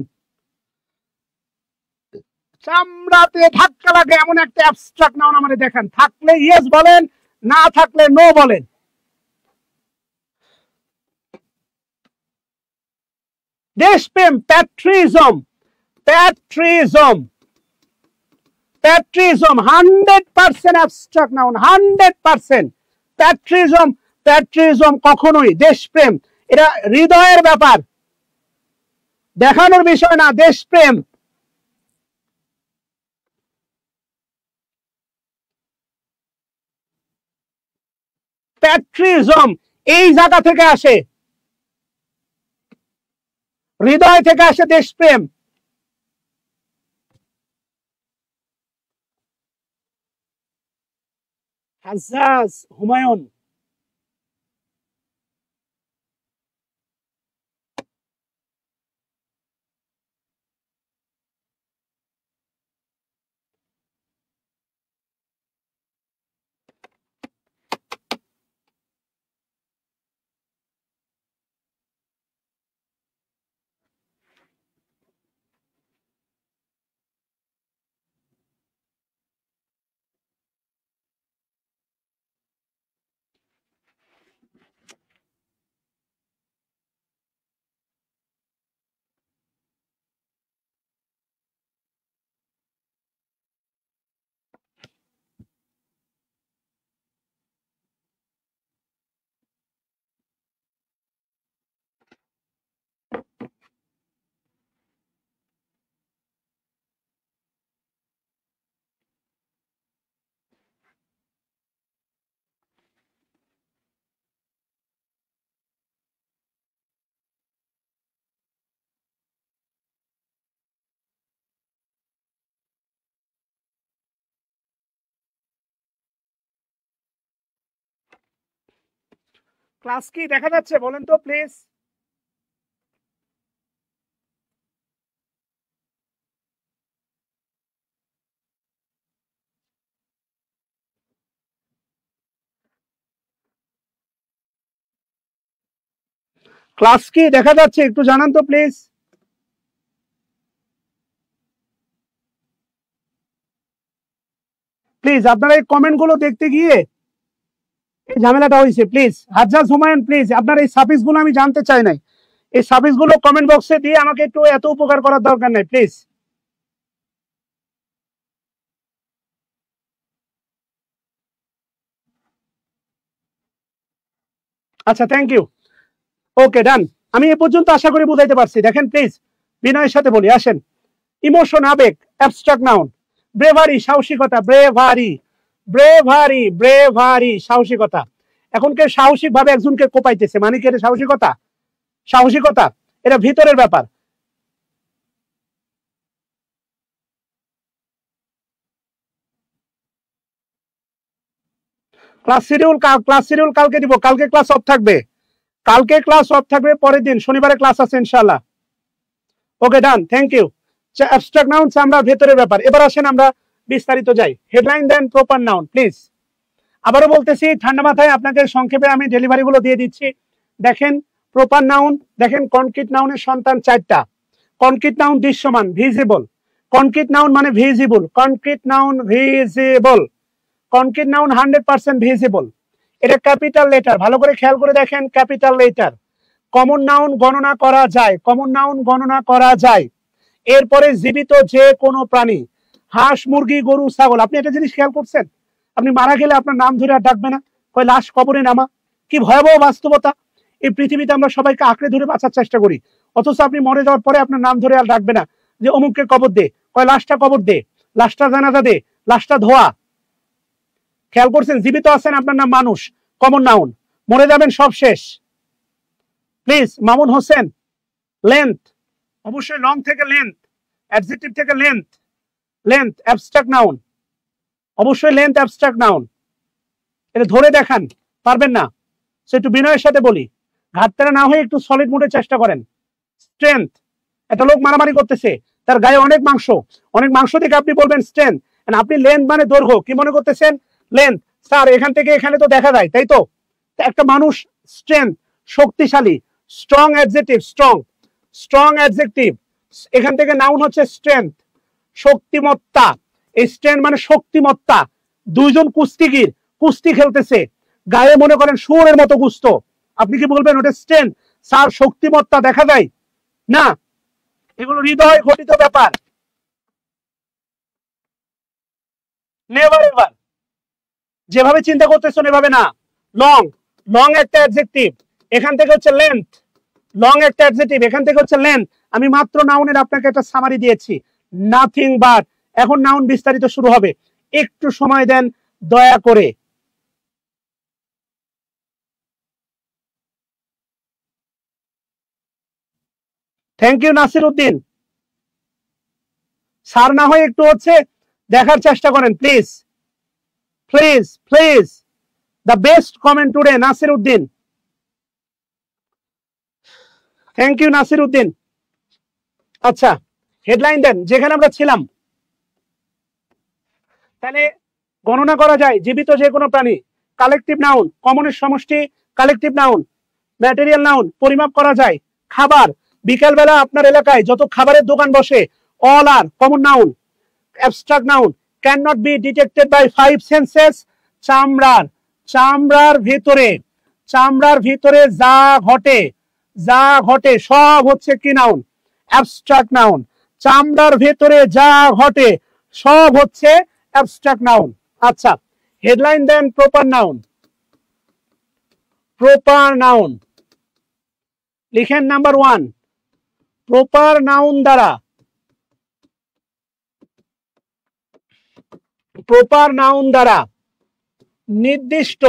চামড়াতে ধাক্কা লাগে এমন একটা অ্যাবস্ট্রাক্ট নাউন আমাদের দেখান। থাকলে ইয়েস বলেন, না থাকলে নো বলেন। দেশপ্রেম, প্যাট্রিজম, প্যাট্রিজম, প্যাট্রিজম 100% অ্যাবস্ট্রাক্ট নাউন, 100%। প্যাট্রিজম, প্যাট্রিজম কখনোই দেশপ্রেম, এটা হৃদয়ের ব্যাপার। দেখানোর বিষয় না, দেশপ্রেম। প্যাট্রিজম এই জায়গা থেকে আসে, হৃদয় থেকে আসে দেশপ্রেম। হাজ্জাজ, হুমায়ুন। ক্লাস কি দেখা যাচ্ছে বলেন তো প্লিজ? ক্লাস কি দেখা যাচ্ছে একটু জানান তো প্লিজ। প্লিজ আপনারা এই কমেন্ট গুলো দেখতে গিয়ে এই ঝামেলাটা হয়েছে। প্লিজ হাজ্জাজ, হুমায়ুন, প্লিজ আপনার এই সার্ভিস গুলো আমি জানতে চাই নাই। এই সার্ভিস গুলো কমেন্ট বক্সে দিয়ে আমাকে একটু এত উপকার করার দরকার নাই প্লিজ। আচ্ছা, থ্যাংক ইউ। ওকে, ডান। আমি এ পর্যন্ত আশা করি বুঝাইতে পারছি। দেখেন প্লিজ, বিনয়ের সাথে বলি, আসেন। ইমোশন, আবেগ, অ্যাবস্ট্রাক্ট নাউন। ব্রেভারি, সাহসিকতা। ব্রেভারি, ব্রেভারি, ব্রেভারি, সাহসিকতা। এখন কে সাহসিক ভাবে একজনকে কোপাইতেছে, মানে কি এটা সাহসিকতা? সাহসিকতা এটা ভিতরের ব্যাপার। ক্লাস শিডিউল কালকে দিব। কালকে ক্লাস অফ থাকবে, কালকে ক্লাস অফ থাকবে, পরের দিন শনিবারে ক্লাস আছে ইনশাআল্লাহ। Okay, done, thank you. Abstract noun আমরা ভেতরের ব্যাপার। এবার আসেন আমরা বিস্তারিত যাই। হেডলাইন দেন প্রপার নাউন প্লিজ। আবারও বলতেছি, ঠান্ডা মাথায় আপনাকে সংক্ষেপে আমি ডেলিভারি গুলো দিয়ে দিচ্ছি। দেখেন প্রপার নাউন, দেখেন কনক্রিট নাউনের সন্তান চারটা। কনক্রিট নাউন দৃশ্যমান, ভিজিবল। কনক্রিট নাউন মানে visible. Concrete noun visible. Concrete noun 100% visible. এটা ক্যাপিটাল লেটার, ভালো করে খেয়াল করে দেখেন, ক্যাপিটাল লেটার। কমন নাউন গণনা করা যায়, কমন নাউন গণনা করা যায়। এরপরে জীবিত যে কোনো প্রাণী, হাঁস, মুরগি, গরু, ছাগল। আপনি একটা জিনিস খেয়াল করছেন, আপনি মারা গেলে আপনার নাম ধরে আর ডাকবে না, কয় লাশ কবরে নামা। কি ভয়াবহ বাস্তবতা! এই পৃথিবীতে আমরা সবাইকে আঁকড়ে ধরে বাঁচার চেষ্টা করি, অথচ আপনি মরে যাওয়ার পরে আপনার নাম ধরে আর ডাকবে না যে অমুককে কবর দে, কয় লাশটা কবর দে, লাশটা জানাজা দে, লাশটা ধোয়া। খেয়াল করছেন, জীবিত আছেন, আপনার নাম মানুষ, কমন নাউন। মরে যাবেন, সব শেষ। প্লিজ, মামুন হোসেন। লেন্থ, অবশ্যই লং থেকে লেন্থ, অ্যাডজেক্টিভ থেকে লেন্থ। লেন্থ অ্যাবস্ট্রাক্ট নাউন, অবশ্যই লেন্থ অ্যাবস্ট্রাক্ট নাউন। এটা ধরে দেখান, পারবেন না সে একটু বিনয়ের সাথে বলি, ঘাটতেরা না হয়ে একটু সলিড মোডে চেষ্টা করেন। স্ট্রেংথ, একটা লোক মারামারি করতেছে, তার গায়ে অনেক মাংস, অনেক মাংস থেকে আপনি বলবেন স্ট্রেংথ। আপনি লেন্থ মানে দৈর্ঘ্য, কি মনে করতেছেন? লেন্থ, স্যার এখান থেকে এখানে তো দেখা যায়, তাই তো? একটা মানুষ স্ট্রেংথ, শক্তিশালী। Strong adjective, strong, strong adjective. এখান থেকে নাউন হচ্ছে স্ট্রেংথ, শক্তিমত্তা। এই স্ট্রেংথ মানে শক্তিমত্তা। দুইজন কুস্তিগির কুস্তি খেলতেছে, গায়ে মনে করেন শুয়োরের মতো গুস্ত, আপনি কি বলবেন ওটা স্ট্রেংথ? স্যার শক্তিমত্তা দেখা যায় না, এগুলো হৃদয় ঘটিত ব্যাপার। নেভার এভার, যেভাবে চিন্তা করতেছেন এভাবে না। লং, লং একটা অ্যাডজেক্টিভ, এখান থেকে হচ্ছে লেন্থ। লং একটা অ্যাডজেক্টিভ, এখান থেকে হচ্ছে লেন্থ। আমি মাত্র নাউনের আপনাকে একটা সামারি দিয়েছি, নাথিং বাট। এখন নাউন বিস্তারিত শুরু হবে, একটু সময় দেন দয়া করে। Thank you Nasir Uddin sir, না হয় একটু হচ্ছে দেখার চেষ্টা করেন please please please. The best comment today Nasir Uddin, thank you Nasir Uddin. আচ্ছা হেডলাইন দেন যেখানে আমরা ছিলাম। তাহলে গণনা করা যায় জীবিত যে কোনো প্রাণী, কালেকটিভ নাউন, কমনের সমষ্টি কালেকটিভ নাউন, ম্যাটেরিয়াল নাউন, পরিমাপ করা যায়। খাবার, বিকালবেলা আপনার এলাকায় যত খাবারের দোকান বসে, all are common noun. Abstract noun, can not be detected by 5 senses. চামড়ার, চামড়ার ভিতরে, চামড়ার ভিতরে যা ঘটে, যা ঘটে সব হচ্ছে কি নাউন, অ্যাবস্ট্রাক্ট নাউন। চামড়ার ভেতরে যা ঘটে সব হচ্ছে অ্যাবস্ট্রাক্ট নাউন। আচ্ছা হেডলাইন দেন প্রপার নাউন। প্রপার নাউন লিখেন নাম্বার 1, প্রপার নাউন দ্বারা, প্রপার নাউন দ্বারা নির্দিষ্ট,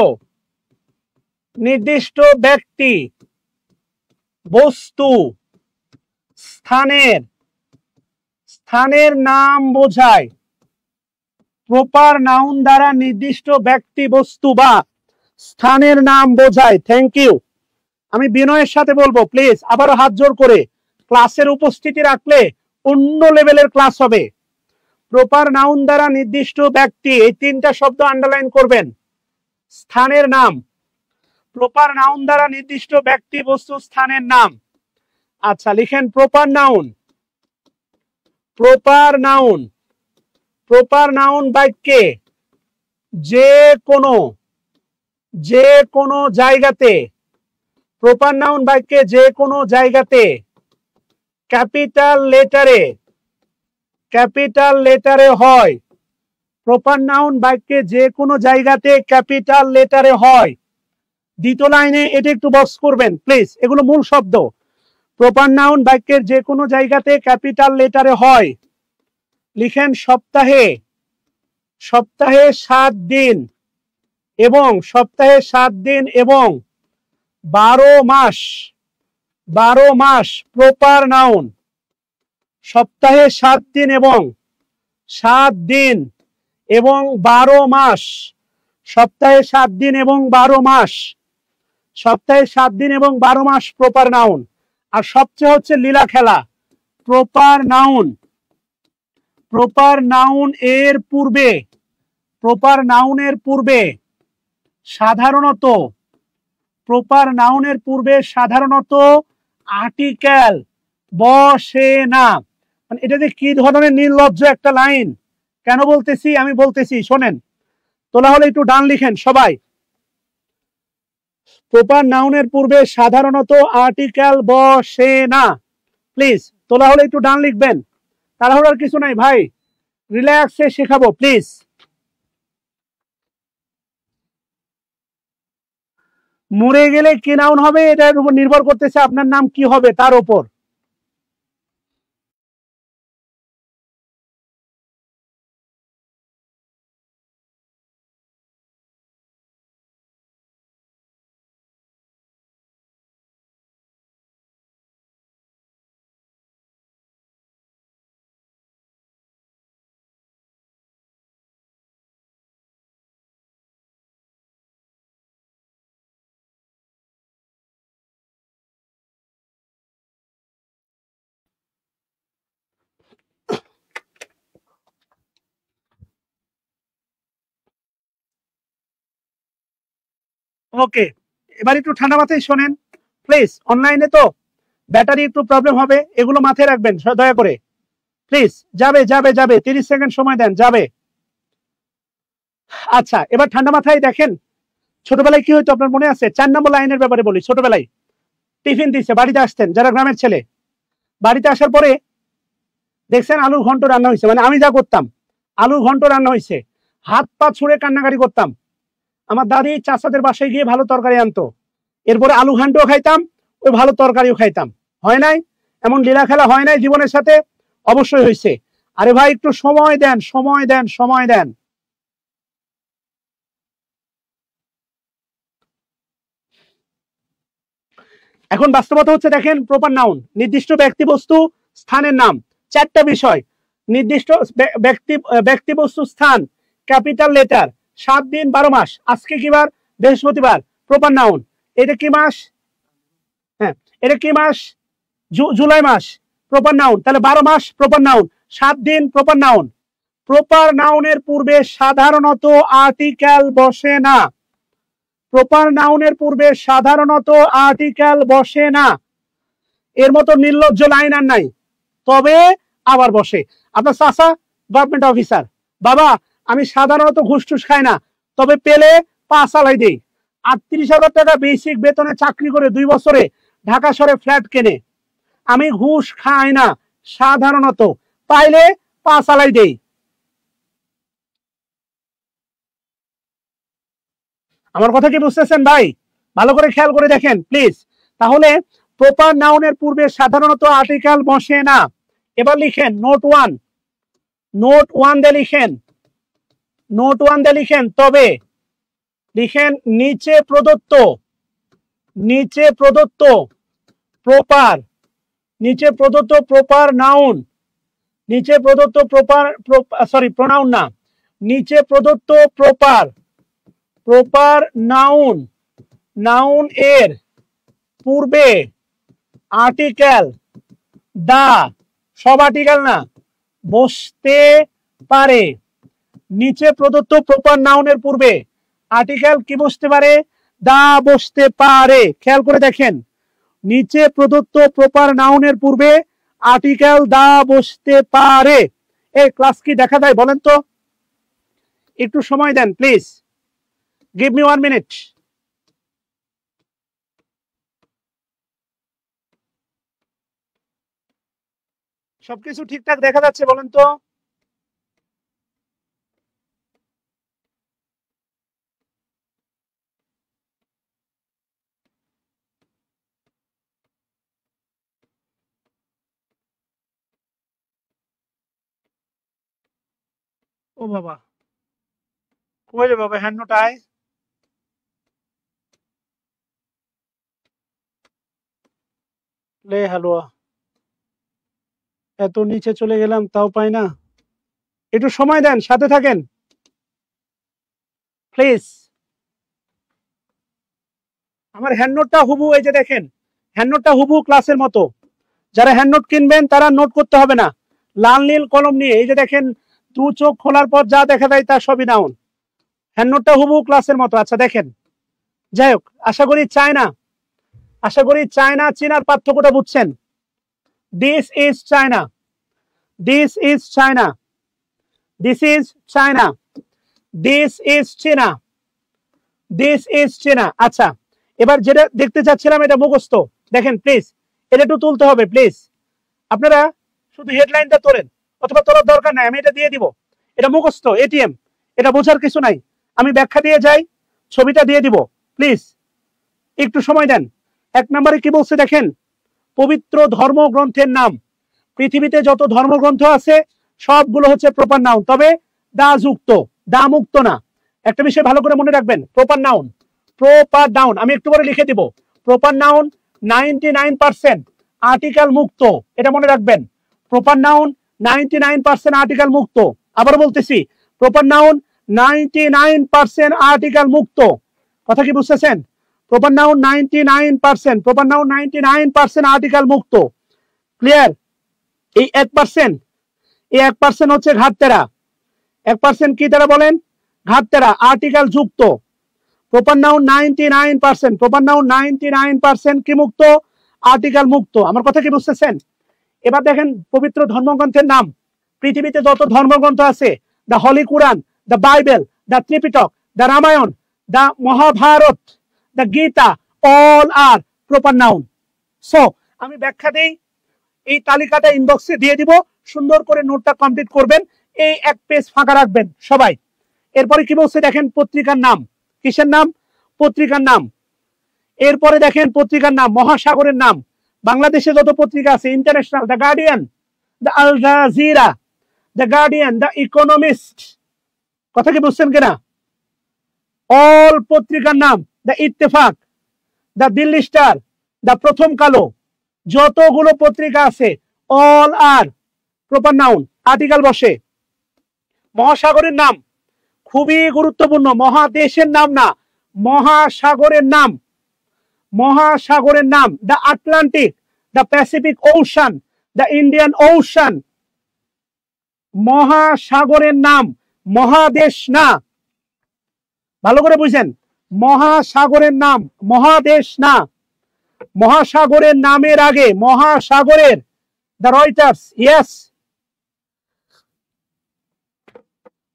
নির্দিষ্ট ব্যক্তি, বস্তু, স্থানের, স্থানের নাম বোঝায়। প্রপার নাউন দ্বারা নির্দিষ্ট ব্যক্তি, বস্তু বা স্থানের নাম বোঝায়। Thank you. আমি বিনয়ের সাথে বলবো প্লিজ আবারও হাত জোর করে, ক্লাসের উপস্থিতি রাখলে অন্য লেভেলের ক্লাস হবে। প্রপার নাউন দ্বারা নির্দিষ্ট ব্যক্তি, এই 3টা শব্দ আন্ডারলাইন করবেন। স্থানের নাম, প্রপার নাউন দ্বারা নির্দিষ্ট ব্যক্তি, বস্তু, স্থানের নাম। আচ্ছা লিখেন proper noun. Proper noun, proper noun বাক্যে যে কোনো, যে কোনো জায়গাতে, প্রপার নাউন বাক্যে যে কোনো জায়গাতে ক্যাপিটাল লেটারে, ক্যাপিটাল লেটারে হয়। প্রপার নাউন বাক্যে যে কোনো জায়গাতে ক্যাপিটাল লেটারে হয়। দ্বিতীয় লাইনে এটা একটু বক্স করবেন প্লিজ, এগুলো মূল শব্দ। প্রপার নাউন বাক্যের যে কোনো জায়গাতে ক্যাপিটাল লেটারে হয়। লিখেন সপ্তাহে, সপ্তাহে 7 দিন এবং, সপ্তাহে 7 দিন এবং 12 মাস, 12 মাস প্রপার নাউন। সপ্তাহে 7 দিন এবং 7 দিন এবং 12 মাস, সপ্তাহে 7 দিন এবং 12 মাস, সপ্তাহে 7 দিন এবং 12 মাস প্রপার নাউন। আর সবচেয়ে হচ্ছে লীলা খেলা, প্রপার নাউন, প্রপার নাউন এর পূর্বে, প্রপার নাউনের পূর্বে সাধারণত, প্রপার নাউনের পূর্বে সাধারণত আর্টিকেল বসে না। মানে এটা যে কি ধরনের নির্লজ্জ একটা লাইন, কেন বলতেছি আমি বলতেছি শোনেন। তোলা হলে একটু ডান লিখেন সবাই। প্রপার নাউনের পূর্বে সাধারণত আর্টিকেল বসে না, প্লিজ তোলা হলে একটু ডান লিখবেন। তাড়াহুড়ার কিছু নাই ভাই, রিল্যাক্সে শেখাবো প্লিজ। মরে গেলে কি নাউন হবে এটার উপর নির্ভর করতেছে আপনার নাম কি হবে তার উপর। ওকে, এবার একটু ঠান্ডা মাথায় শোনেন প্লিজ। অনলাইনে তো ব্যাটারি একটু প্রবলেম হবে, এগুলো মাথায় রাখবেন দয়া করে প্লিজ। যাবে যাবে যাবে, 30 সেকেন্ড সময় দেন, যাবে। আচ্ছা এবার ঠান্ডা মাথায় দেখেন, ছোটবেলায় কি হইতো আপনার মনে আছে? 4 নম্বর লাইনের ব্যাপারে বলি। ছোটবেলায় টিফিন দিচ্ছে, বাড়িতে আসতেন যারা গ্রামের ছেলে, বাড়িতে আসার পরে দেখছেন আলুর ঘন্ট রান্না হয়েছে, মানে আমি যা করতাম আলুর ঘন্ট রান্না হয়েছে, হাত পা ছুঁড়ে কান্নাকাটি করতাম। আমার দাদি চাচাদের বাসায় গিয়ে ভালো তরকারি আনতো, এরপরে আলু ঘন্টও খাইতাম, ওই ভালো তরকারিও খাইতাম। হয় নাই? এমন লীলা খেলা হয় নাই জীবনের সাথে? অবশ্যই হয়েছে। আরে ভাই একটু সময় দেন, সময় দেন, সময় দেন। এখন বাস্তবতা হচ্ছে দেখেন, প্রপার নাউন নির্দিষ্ট ব্যক্তি বস্তু স্থানের নাম, চারটা বিষয়, নির্দিষ্ট ব্যক্তি বস্তু স্থান, ক্যাপিটাল লেটার, 7 দিন 12 মাস। আজকে কি বার? বৃহস্পতিবার। Proper noun. এটা কি মাস? হ্যাঁ, এটা কি মাস? জুলাই মাস। Proper noun. তাহলে 12 মাস প্রপার নাউন, 7 দিন প্রপার নাউন। প্রপার নাউনের পূর্বে সাধারণত আর্টিকেল বসে না। প্রপার নাউনের পূর্বে সাধারণত আর্টিকেল বসে না। এর মতো নির্লজ্জ লাইন আর নাই। তবে আবার বসে। আপনার চাচা গভর্নমেন্ট অফিসার, বাবা আমি সাধারণত ঘুষ টুস খাই না, তবে পেলে পা চালাই দেই। 38,000 টাকা বেসিক বেতনে চাকরি করে 2 বছরে ঢাকা শহরে ফ্ল্যাট কেনে। আমি ঘুষ খাই না, সাধারণত পাইলে পা চালাই দেই। আমার কথা কি বুঝতেছেন ভাই? ভালো করে খেয়াল করে দেখেন প্লিজ। তাহলে প্রপার নাউনের পূর্বে সাধারণত আর্টিকেল বসে না। এবার লিখেন নোট 1, নোট 1 দিয়ে লিখেন, নোট 1 দিয়ে লিখেন তবে, লিখেন নিচে প্রদত্ত, নিচে প্রদত্ত প্রপার, নিচে প্রদত্ত প্রপার নাউন, নিচে প্রদত্ত প্রপার প্রোনাউন না, নিচে প্রদত্ত প্রপার, প্রপার নাউন, নাউন এর পূর্বে আর্টিকেল দা, সব আর্টিকেল না, বসতে পারে। নিচে প্রদত্ত প্রপার নাউনের পূর্বে আর্টিকেল কি বসতে পারে? দা বসতে পারে। খেয়াল করে দেখেন, নিচে প্রদত্ত প্রপার নাউনের পূর্বে আর্টিকেল দা বসতে পারে। এই ক্লাস কি দেখা যায় বলেন তো? একটু সময় দেন প্লিজ, গিভ মি 1 মিনিট। সবকিছু ঠিকঠাক দেখা যাচ্ছে বলেন তো? ও বাবা, কই রে বাবা হ্যান্ড নোট আয়। লে হালুয়া, এত নিচে চলে গেলাম তাও পাই না। একটু সময় দেন, সাথে থাকেন প্লিজ। আমার হ্যান্ড নোটটা হুবু, এই যে দেখেন হ্যান্ড নোটটা হুবু ক্লাসের মতো। যারা হ্যান্ড নোট কিনবেন তারা নোট করতে হবে না, লাল নীল কলম নিয়ে, এই যে দেখেন 2 চোখ খোলার পর যা দেখা যায় তা সবই নাউন। হ্যান্ড নোটটা হুবু ক্লাসের মতো। আচ্ছা দেখেন, যাই হোক, আশা করি চায়না, আশা করি চায়না চীনার পার্থক্যটা বুঝছেন। This is China, this is China, this is China, this is চীনা, দিস ইজ চীনা। আচ্ছা, এবার যেটা দেখতে চাচ্ছিলাম এটা মুখস্থ। দেখেন প্লিজ, এটা একটু তুলতে হবে প্লিজ। আপনারা শুধু হেডলাইনটা তোলেন, অথবা তোলার দরকার নাই, আমি এটা দিয়ে দিব। এটা মুখস্থ, এটিএম, এটা বোঝার কিছু নাই। আমি ব্যাখ্যা দিয়ে যাই, ছবিটা দিয়ে দিব, প্লিজ একটু সময় দেন। 1 নম্বরে কি বলছে দেখেন, পবিত্র ধর্মগ্রন্থের নাম। পৃথিবীতে যত ধর্মগ্রন্থ আছে সবগুলো হচ্ছে প্রপার নাউন, তবে দা যুক্ত, দা মুক্ত না। একটা বিষয় ভালো করে মনে রাখবেন, প্রপার নাউন, প্রপার নাউন আমি একটু পরে লিখে দিব। প্রপার নাউন 99% আর্টিকেল মুক্ত, এটা মনে রাখবেন। প্রপার নাউন 99% আর্টিকেল মুক্ত। আবার বলতেছি, প্রপার নাউন 99% আর্টিকেল মুক্ত। কথা কি বুঝতেছেন? Proper noun 99%, proper noun 99% article মুক্ত। ক্লিয়ার? এই 1%, এই 1% হচ্ছে ঘাটতেরা। 1% কি তারা বলেন? ঘাটতেরা, আর্টিকেল যুক্ত। প্রপার নাউন 99%, প্রপার নাউন 99% কি মুক্ত? আর্টিকেল মুক্ত। আমার কথা কি বুঝতেছেন? এবার দেখেন পবিত্র ধর্মগ্রন্থের নাম। পৃথিবীতে যত ধর্মগ্রন্থ আছে, the holy Quran, the Bible, the Tripitaka, the Ramayana, the Mahabharata, the Gita, all are proper noun. So আমি ব্যাখ্যা দেই, এই তালিকাটা ইনবক্সে দিয়ে দিব, সুন্দর করে নোটটা কমপ্লিট করবেন। এই 1 পেজ ফাঁকা রাখবেন সবাই। এরপরে কি বলছে দেখেন, পত্রিকার নাম। কিসের নাম? পত্রিকার নাম। এরপরে দেখেন পত্রিকার নাম, মহাসাগরের নাম, বাংলাদেশে যত পত্রিকা আছে international, the Guardian, the Al Jazeera, the Guardian, the Economist, কথা কি বুঝছেন কিনা? অল পত্রিকার নাম, the Ittefaq, the Daily Star, the Prothom কালো, যতগুলো পত্রিকা আছে all are proper noun, article বসে। মহাসাগরের নাম খুবই গুরুত্বপূর্ণ, মহাদেশের নাম না, মহাসাগরের নাম। মহাসাগরের নাম, the Atlantic, the Pacific ocean, the Indian ocean. মহাসাগরের নাম, মহাদেশ না, ভালো করে বুঝেন, মহাসাগরের নাম, মহাদেশ না। মহাসাগরের নামের আগে মহাসাগরের, দ্য রয়টার্স, ইয়েস,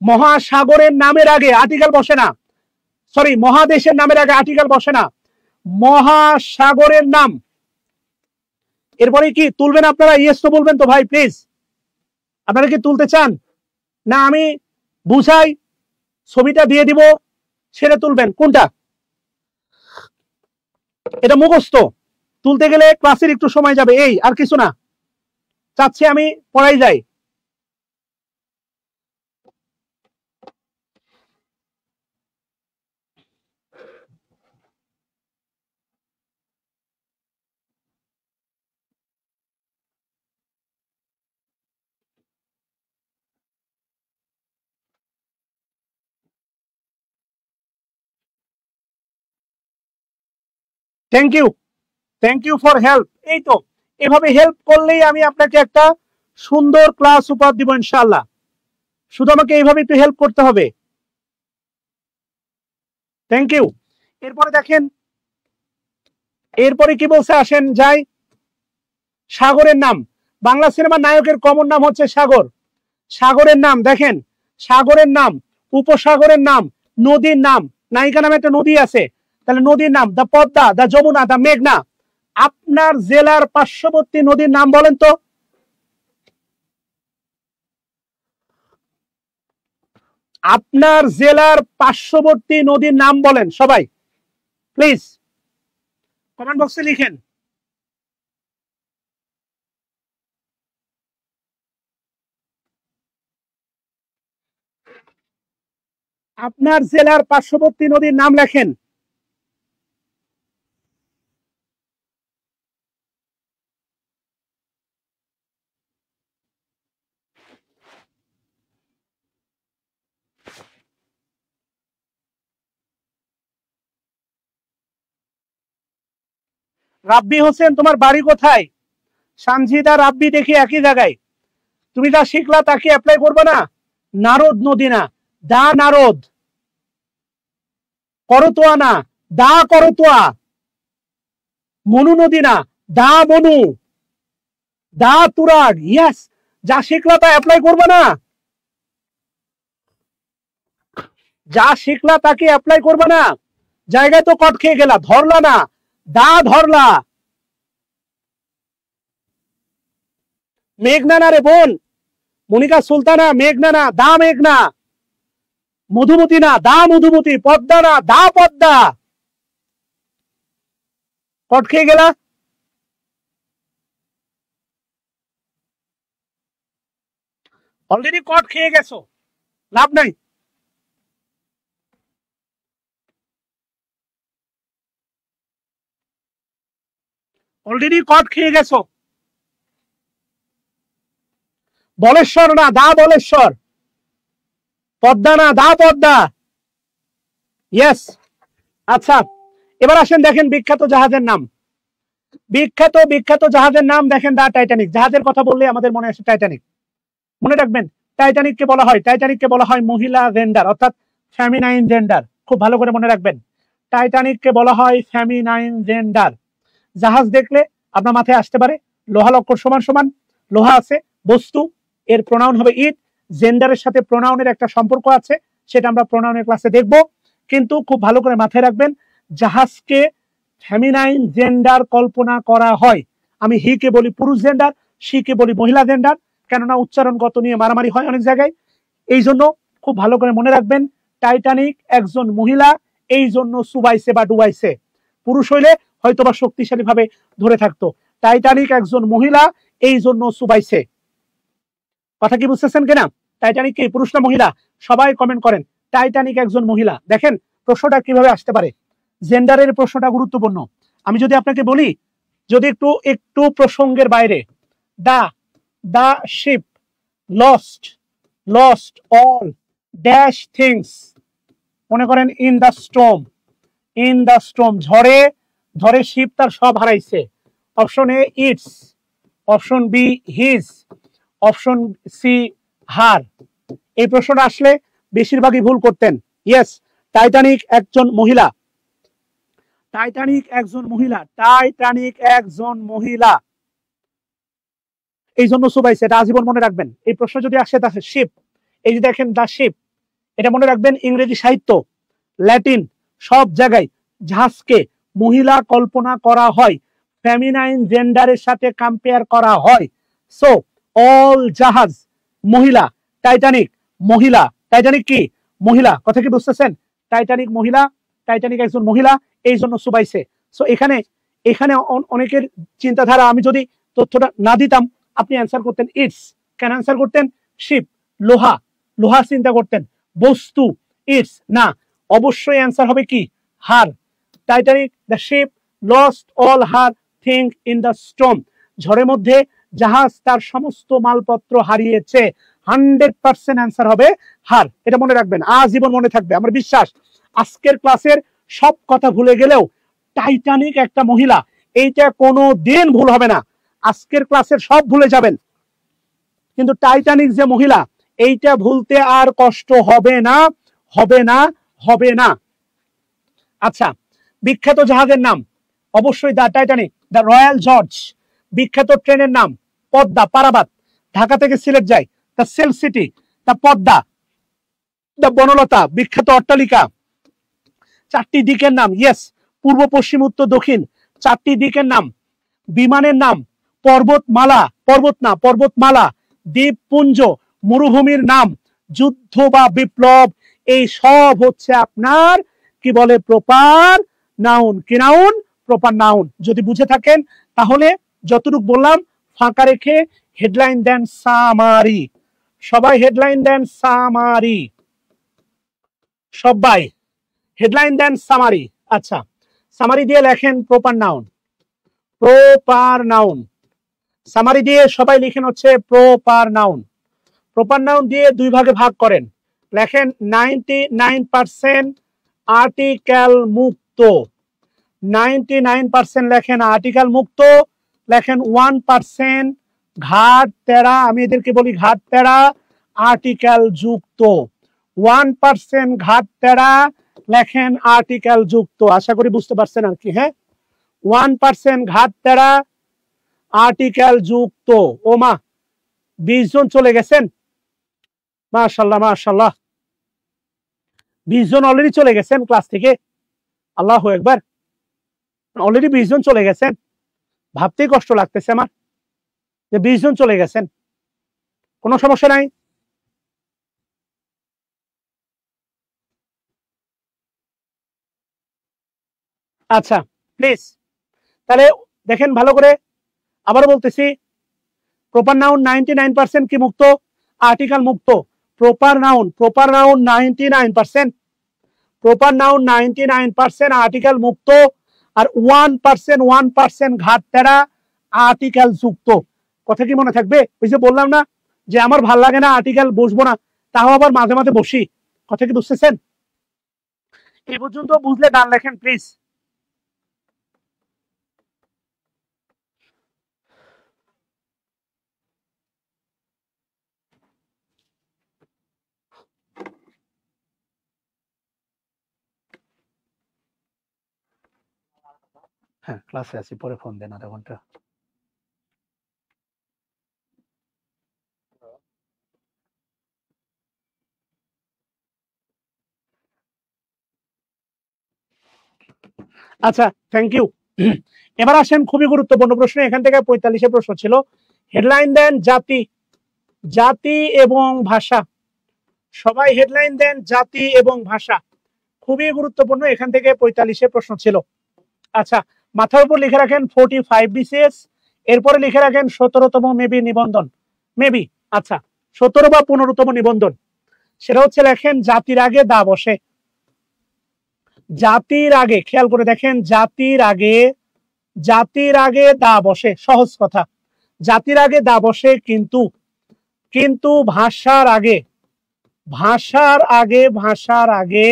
মহাসাগরের নামের আগে আর্টিকেল বসে না, সরি মহাদেশের নামের আগে আর্টিকেল বসে না, মহাসাগরের নাম। এরপরে কি তুলবেন আপনারা? ইয়েস তো বলবেন তো ভাই প্লিজ। আপনারা কি তুলতে চান না আমি বুঝাই ছবিটা দিয়ে দিব সেটা তুলবেন? কোনটা? এটা মুখস্থ, তুলতে গেলে ক্লাসের একটু সময় যাবে, এই আর কিছু না, চাচ্ছি আমি পড়াই যাই। Thank you, thank you for help. এই তো এভাবে হেল্প করলেই আমি আপনাকে একটা সুন্দর ক্লাস উপহার দিব ইনশাআল্লাহ। শুধু আমাকে এইভাবে একটু হেল্প করতে হবে। Thank you. এরপরে দেখেন, এরপরে কি বলছে আসেন যাই। সাগরের নাম, বাংলা সিনেমার নায়কের কমন নাম হচ্ছে সাগর। সাগরের নাম দেখেন, সাগরের নাম, উপসাগরের নাম, নদীর নাম, নায়িকা নামে একটা নদী আছে, তাহলে নদীর নাম, দা পদ্মা, দা যমুনা, দা মেঘনা। আপনার জেলার পার্শ্ববর্তী নদীর নাম বলেন তো? আপনার জেলার পার্শ্ববর্তী নদীর নাম বলেন সবাই প্লিজ, কমেন্ট বক্সে লিখেন। আপনার জেলার পার্শ্ববর্তী নদীর নাম লেখেন। রাব্বি হোসেন, তোমার বাড়ি কোথায়? সানজিদা রাব্বি দেখি একই জায়গায়। তুমি যা শিখলা তাকে অ্যাপ্লাই করবে না? নারদ নদী না, দা নারদ। করতোয়া না, দা করতোয়া। মনু নদী না, দা মনু। দা তুরাগ। ইয়েস, যা শিখলা তা অ্যাপ্লাই করবে না, যা শিখলা তাকে অ্যাপ্লাই করবে না। জায়গায় তো কট খেয়ে গেলা, ধরলা না, দা ধরলা। মেঘনা না রে বোন, মনিকা সুলতানা, মেঘনা না, দা মেঘনা। মধুমতি না, দা মধুমতি। পদ্মা না, দা পদ্মা। কট খেয়ে গেলা। অলরেডি কট খেয়ে গেছো, লাভ নাই। অলরেডি কট খেয়ে গেছো। বলেশ্বর না, দা বলেশ্বর। পদ্মা না, দা পদ্মা। ইয়েস। আচ্ছা, এবার আসেন দেখেন বিখ্যাত জাহাজের নাম। বিখ্যাত বিখ্যাত জাহাজের নাম দেখেন, দা টাইটানিক। জাহাজের কথা বললে আমাদের মনে আসে টাইটানিক। মনে রাখবেন, টাইটানিককে বলা হয়, টাইটানিককে বলা হয় মহিলা জেন্ডার, অর্থাৎ ফেমিনাইন জেন্ডার। খুব ভালো করে মনে রাখবেন, টাইটানিককে বলা হয় ফেমিনাইন জেন্ডার। জাহাজ দেখলে আপনার মাথায় আসতে পারে লোহা লক্কর সমান সমান, লোহা আছে, বস্তু, এর প্রোনাউন হবে ইট। জেন্ডারের সাথে প্রোনাউনের একটা সম্পর্ক আছে, সেটা আমরা প্রোনাউনের ক্লাসে দেখব। কিন্তু খুব ভালো করে মাথায় রাখবেন, জাহাজকে ফেমিনাইন জেন্ডার কল্পনা করা হয়। আমি হি কে বলি পুরুষ জেন্ডার, সি কে বলি মহিলা জেন্ডার, কেননা উচ্চারণগত নিয়ে মারামারি হয় অনেক জায়গায়। এই জন্য খুব ভালো করে মনে রাখবেন, টাইটানিক একজন মহিলা, এই জন্য সুবাইছে বা ডুবাইছে। পুরুষ হইলে হয়তোবা শক্তিশালী ভাবে ধরে থাকতো। টাইটানিক একজন মহিলা, এই জন্য চুবাইছে। কথা কি বুঝতেছেন কিনা? টাইটানিক কি পুরুষ না মহিলা? সবাই কমেন্ট করেন। টাইটানিক একজন মহিলা। দেখেন প্রশ্নটা কিভাবে আসতে পারে, জেন্ডারের প্রশ্নটা গুরুত্বপূর্ণ। আমি যদি আপনাকে বলি, যদি একটু একটু প্রসঙ্গের বাইরে, the ship lost all dash things, মনে করেন ইন দ্য স্টর্ম, ঝড়ে শিপ তার সব হারাইছে। Option A its, option B his, option C her. এই প্রশ্নটা আসলে বেশিরভাগই ভুল করতেন। ইয়েস, টাইটানিক একজন মহিলা, টাইটানিক একজন মহিলা, এই জন্য চুবাইছে। এটা আজীবন মনে রাখবেন। এই প্রশ্ন যদি আসে তাহলে শিপ, এই যে দেখেন দা শিপ, এটা মনে রাখবেন। ইংরেজি সাহিত্য, ল্যাটিন, সব জায়গায় জাহাজকে মহিলা কল্পনা করা হয়, ফেমিনাইন জেন্ডারের সাথে কম্পেয়ার করা হয়। সো অল জাহাজ মহিলা, টাইটানিক মহিলা। টাইটানিক কি মহিলা? কথা কি বুঝতেছেন? টাইটানিক মহিলা, টাইটানিক একজন মহিলা, এই জন্য চুবাইছে। সো এখানে অনেকের চিন্তাধারা, আমি যদি তথ্যটা না দিতাম আপনি অ্যান্সার করতেন ইটস। কেন অ্যান্সার করতেন? শিপ, লোহা চিন্তা করতেন, বস্তু। ইটস না, অবশ্যই অ্যান্সার হবে কি her. Titanic the ship lost all her thing in the storm, ঝড়ের মধ্যে জাহাজ তার সমস্ত মালপত্র হারিয়েছে। 100% অ্যান্সার হবে হার। এটা মনে রাখবেন, আজীবন মনে থাকবে আমার বিশ্বাস। আজকের ক্লাসের সব কথা ভুলে গেলেও টাইটানিক একটা মহিলা, এইটা কোনো দিন ভুল হবে না। আজকের ক্লাসের সব ভুলে যাবেন, কিন্তু টাইটানিক যে মহিলা, এইটা ভুলতে আর কষ্ট হবে না। আচ্ছা, বিখ্যাত জাহাজের নাম অবশ্যই দা টাইটানিক, দা রয়্যাল জর্জ। বিখ্যাত ট্রেনের নাম পদ্মা, পারাবাত, ঢাকা থেকে সিলেট যায়, দা সেল সিটি, দা পদ্মা, দা বনলতা। বিখ্যাত অট্টালিকা, চারটি দিকের নাম, ইয়েস, পূর্ব পশ্চিম উত্তর দক্ষিণ, চারটি দিকের নাম। বিমানের নাম পর্বতমালা, দ্বীপপুঞ্জ, মরুভূমির নাম, যুদ্ধ বা বিপ্লব, এই সব হচ্ছে আপনার কি বলে প্রপার নাউন। কি নাউন? Proper noun. যদি বুঝে থাকেন তাহলে যতটুকু বললাম ফাঁকা রেখে হেডলাইন দেন সামারি। সবাই হেডলাইন দেন সামারি, সবাই হেডলাইন দেন সামারি। আচ্ছা, সামারি দিয়ে লেখেন প্রপার নাউন, সামারি দিয়ে সবাই লিখেন হচ্ছে প্রপার নাউন দিয়ে দুই ভাগে ভাগ করেন। লেখেন 99% আর্টিকেল মুক্ত, 99% লেখেন আর্টিকেল মুক্ত। লেখেন 1% ঘাট তেরা, আমি এদেরকে বলি ঘাট তেরা, আর্টিকেল যুক্ত। 1% ঘাট তেরা, লেখেন আর্টিকেল যুক্ত। আশা করি বুঝতে পারছেন আর কি। হ্যাঁ, 1% ঘাট তেরা, আর্টিকেল যুক্ত। ও মা, 20 জন চলে গেছেন, মাশাআল্লাহ 20 জন অলরেডি চলে গেছেন ক্লাস থেকে। আল্লাহু আকবার, অলরেডি 20 জন চলে গেছেন। ভাবতেই কষ্ট লাগতেছে আমার যে 20 জন চলে গেছেন। কোনো সমস্যা নাই, আচ্ছা প্লিজ। তাহলে দেখেন ভালো করে, আবার বলতেছি, প্রপার নাউন 99% কি মুক্ত? আর্টিকেল মুক্ত। Proper noun 99%, proper noun 99% article মুক্ত, আর 1% ঘাট তেরা, আর্টিকেল যুক্ত। কথা কি মনে থাকবে? ওই যে বললাম না যে আমার ভাল লাগে না আর্টিকেল বসবো না, তাও আবার মাঝে মাঝে বসি। কথা কি বুঝতেছেন? এই পর্যন্ত বুঝলে ডান লেখেন প্লিজ। হ্যাঁ, ক্লাসে আছি, পরে ফোন দেন আধা ঘন্টা। আচ্ছা, থ্যাংক ইউ। এবার আসেন খুবই গুরুত্বপূর্ণ প্রশ্ন, এখান থেকে 45 প্রশ্ন ছিল। হেডলাইন দেন জাতি এবং ভাষা। সবাই হেডলাইন দেন জাতি এবং ভাষা, খুবই গুরুত্বপূর্ণ। এখান থেকে 45 প্রশ্ন ছিল। আচ্ছা, মাথার উপর লিখে রাখেন 45 BCS, এরপরে লিখে রাখেন 17তম মেবি নিবন্ধন, মেবি, আচ্ছা 17 বা 15তম নিবন্ধন, সেটা হচ্ছে লেখেন জাতির আগে দা বসে। জাতির আগে, খেয়াল করে দেখেন, জাতির আগে, জাতির আগে দা বসে, সহজ কথা, জাতির আগে দা বসে, কিন্তু কিন্তু ভাষার আগে, ভাষার আগে, ভাষার আগে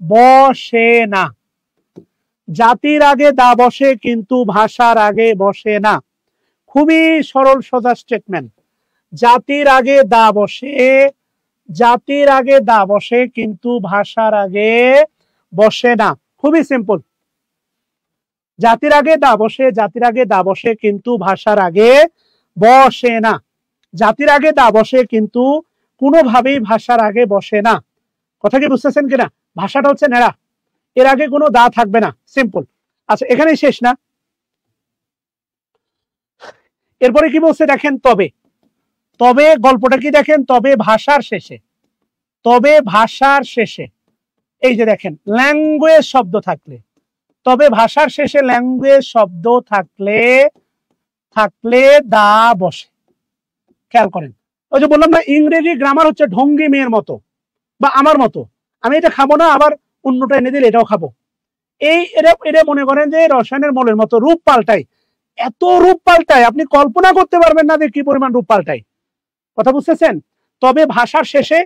বসে না। জাতির আগে দা বসে কিন্তু ভাষার আগে বসে না। খুবই সরল সোজা স্টেটমেন্ট। জাতির আগে দা বসে, জাতির আগে দা বসে কিন্তু ভাষার আগে বসে না। খুবই সিম্পল। জাতির আগে দা বসে, জাতির আগে দা বসে কিন্তু ভাষার আগে বসে না। জাতির আগে দা বসে কিন্তু কোনোভাবেই ভাষার আগে বসে না। কথা কি বুঝতেছেন কিনা? ভাষাটা হচ্ছে নেড়া, এর আগে কোনো দা থাকবে না, সিম্পল। আচ্ছা এখানেই শেষ না, এরপরে কি বলছে দেখেন, তবে, তবে গল্পটা কি দেখেন, তবে ভাষার শেষে, তবে ভাষার শেষে, এই যে দেখেন ল্যাঙ্গুয়েজ শব্দ থাকলে, তবে ভাষার শেষে ল্যাঙ্গুয়েজ শব্দ থাকলে, থাকলে দা বসে। খেয়াল করেন, ওই যে বললাম না ইংরেজি গ্রামার হচ্ছে ঢঙ্গি মেয়ের মতো বা আমার মতো, আমি এটা খাবো না আবার অন্যটা এনে দিলে এটাও খাবো, এই এটা এটা মনে করেন যে রসায়নের মলের মতো রূপ পাল্টায়, এত রূপ পাল্টায় আপনি কল্পনা করতে পারবেন না যে কি পরিমাণ রূপ পাল্টায়। কথা বুঝতেছেন? তবে ভাষার শেষে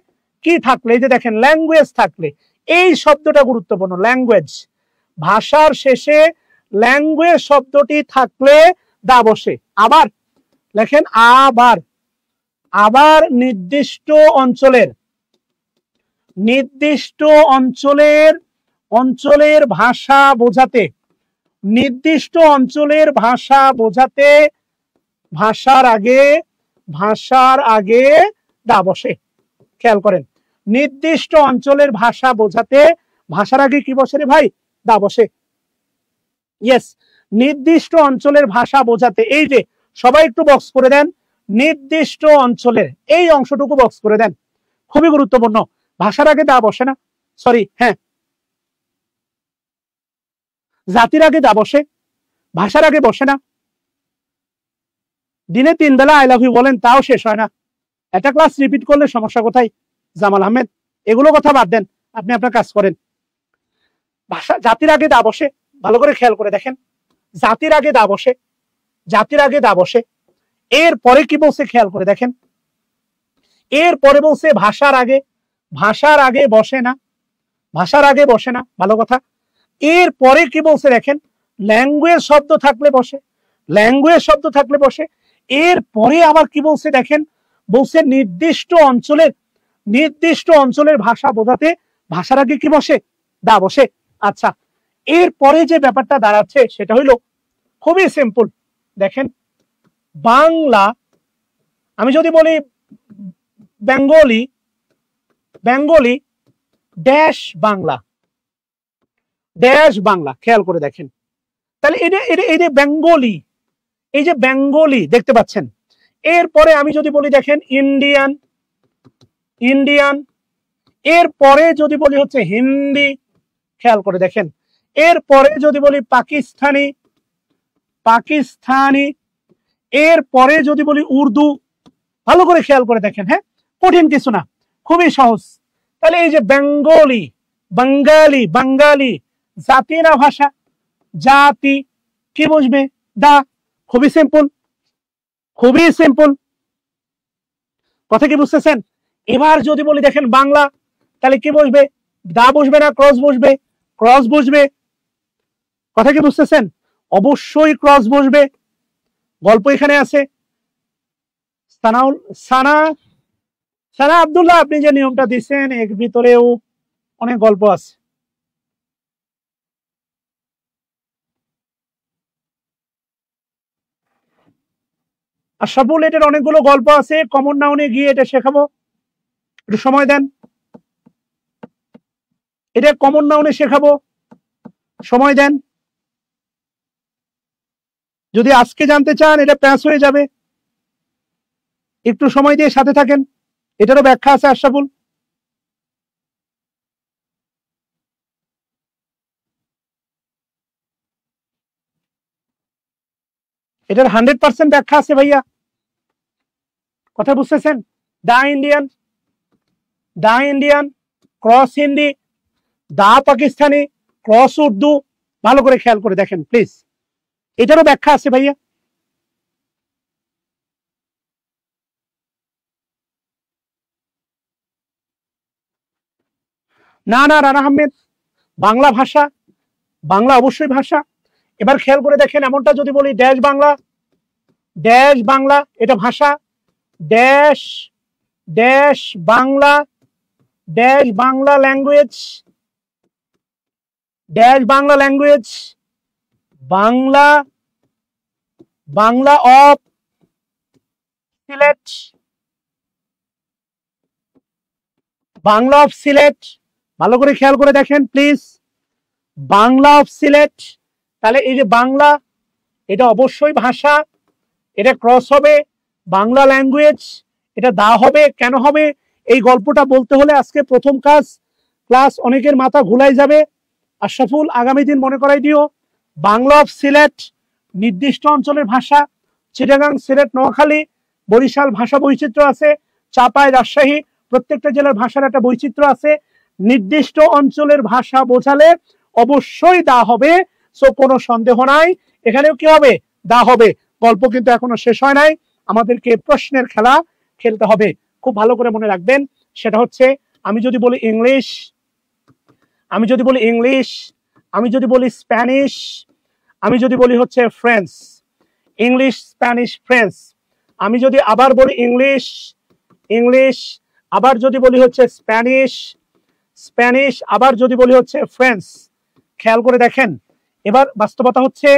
কি থাকলে, এই যে দেখেন ল্যাঙ্গুয়েজ থাকলে, এই শব্দটা গুরুত্বপূর্ণ, ল্যাঙ্গুয়েজ, ভাষার শেষে ল্যাঙ্গুয়েজ শব্দটি থাকলে দা বসে। আবার লেখেন, আবার, আবার নির্দিষ্ট অঞ্চলের, নির্দিষ্ট অঞ্চলের, অঞ্চলের ভাষা বোঝাতে, নির্দিষ্ট অঞ্চলের ভাষা বোঝাতে ভাষার আগে, ভাষার আগে দা বসে। খেয়াল করেন, নির্দিষ্ট অঞ্চলের ভাষা বোঝাতে ভাষার আগে কি বসে রে ভাই? দা বসে। ইয়েস, নির্দিষ্ট অঞ্চলের ভাষা বোঝাতে, এই যে সবাই একটু বক্স করে দেন, নির্দিষ্ট অঞ্চলের এই অংশটুকু বক্স করে দেন, খুবই গুরুত্বপূর্ণ। ভাষার আগে দা বসে না, সরি, হ্যাঁ, জাতির আগে দা বসে, ভাষার আগে বসে না। দিনে 3 বেলা আই লাভ ইউ বলেন, তাও শেষ হয় না। একটা ক্লাস রিপিট করলে সমস্যা কোথায়? জামাল আহমেদ, এগুলো কথা বাদ দেন, আপনি আপনার কাজ করেন। ভাষা, জাতির আগে দা বসে, ভালো করে খেয়াল করে দেখেন, জাতির আগে দা বসে, জাতির আগে দা বসে। এর পরে কি বলছে খেয়াল করে দেখেন, এর পরে বলছে ভাষার আগে, ভাষার আগে বসে না, ভাষার আগে বসে না, ভালো কথা। এর পরে কি বলছে দেখেন, ল্যাঙ্গুয়েজ শব্দ থাকলে বসে, ল্যাঙ্গুয়েজ শব্দ থাকলে বসে। এর পরে আবার কি বলছে দেখেন, বলছে নির্দিষ্ট অঞ্চলের, নির্দিষ্ট অঞ্চলের ভাষা বোঝাতে ভাষার আগে কি বসে? দা বসে। আচ্ছা, এর পরে যে ব্যাপারটা দাঁড়াচ্ছে সেটা হইল খুবই সিম্পল। দেখেন, বাংলা, আমি যদি বলি Bengali, Bengali dash Bangla, dash Bangla, খেয়াল করে দেখেন, তাহলে এই যে বেঙ্গলি, এই যে বেঙ্গলি দেখতে পাচ্ছেন। এরপরে আমি যদি বলি দেখেন ইন্ডিয়ান, ইন্ডিয়ান, এর পরে যদি বলি হচ্ছে হিন্দি, খেয়াল করে দেখেন। এরপরে যদি বলি পাকিস্তানি, পাকিস্তানি, এর পরে যদি বলি উর্দু, ভালো করে খেয়াল করে দেখেন, হ্যাঁ, কঠিন কিছু না, খুবই সহজ। তাহলে এই যে বেঙ্গলি, বাঙ্গালি, বাঙ্গালি, জাতি না ভাষা, জাতি, কি বুঝবে? দা। খুবই সিম্পল, খুবই সিম্পল, কথা কি বুঝতেছেন? এবার যদি বলি দেখেন বাংলা, তাহলে কি বসবে? দা বসবে না ক্রস বসবে? ক্রস বসবে, কথা কি বুঝতেছেন? অবশ্যই ক্রস বসবে। গল্প এখানে আছে, সানাউল, সানা, সানা আব্দুল্লাহ, আপনি যে নিয়মটা দিচ্ছেন এর ভিতরেও অনেক গল্প আছে। আর সাবুল, এটার অনেকগুলো গল্প আছে, কমন নাউনে গিয়ে এটা শেখাবো, একটু সময় দেন, এটা কমন নাউনে শেখাবো, সময় দেন। যদি আজকে জানতে চান এটা প্যাস হয়ে যাবে, একটু সময় দিয়ে সাথে থাকেন, এটারও ব্যাখ্যা আছে আশরাফুল। এটার 100% ব্যাখ্যা আছে ভাইয়া, কথা বুঝতেছেন? The Indian, the Indian cross Hindi, the Pakistani cross Urdu, ভালো করে খেয়াল করে দেখেন প্লিজ, এটারও ব্যাখ্যা আছে ভাইয়া। না না রানা আহমেদ, বাংলা ভাষা, বাংলা অবশ্যই ভাষা। এবার খেয়াল করে দেখেন, এমনটা যদি বলি ড্যাশ বাংলা, ড্যাশ বাংলা এটা ভাষা, dash dash Bangla, dash Bangla language, dash Bangla language, Bangla, Bangla of Sylhet, Bangla of Sylhet, ভালো করে খেয়াল করে দেখেন প্লিজ, বাংলা অফ সিলেট। তাহলে এই যে বাংলা, এটা অবশ্যই ভাষা, এটা ক্রস হবে বাংলা ল্যাঙ্গুয়েজ, এটা দা হবে। কেন হবে? এই গল্পটা বলতে হলে আজকে প্রথম ক্লাস অনেকের মাথা ঘুলাই যাবে। আশরাফুল আগামী দিন মনে করাই দিও, বাংলা অফ সিলেট নির্দিষ্ট অঞ্চলের ভাষা, চিটাগাং, সিলেট, নোয়াখালী, বরিশাল ভাষা বৈচিত্র্য আছে, চাপাই, রাজশাহী, প্রত্যেকটা জেলার ভাষার একটা বৈচিত্র্য আছে। নির্দিষ্ট অঞ্চলের ভাষা বোঝালে অবশ্যই দা হবে, সো কোনো সন্দেহ নাই, এখানেও কি হবে? দা হবে। গল্প কিন্তু এখনো শেষ হয় নাই, আমাদেরকে প্রশ্নের খেলা খেলতে হবে। খুব ভালো করে মনে রাখবেন, সেটা হচ্ছে আমি যদি বলি ইংলিশ, আমি যদি বলি ইংলিশ, আমি যদি বলি স্প্যানিশ, আমি যদি বলি হচ্ছে ফ্রেঞ্চ, ইংলিশ স্প্যানিশ ফ্রেঞ্চ, আমি যদি আবার বলি ইংলিশ, ইংলিশ, আবার যদি বলি হচ্ছে স্প্যানিশ, স্প্যানিশ, আবার যদি বলি হচ্ছে ফ্রেঞ্চ। খেয়াল করে দেখেন, এবার বাস্তবতা হচ্ছে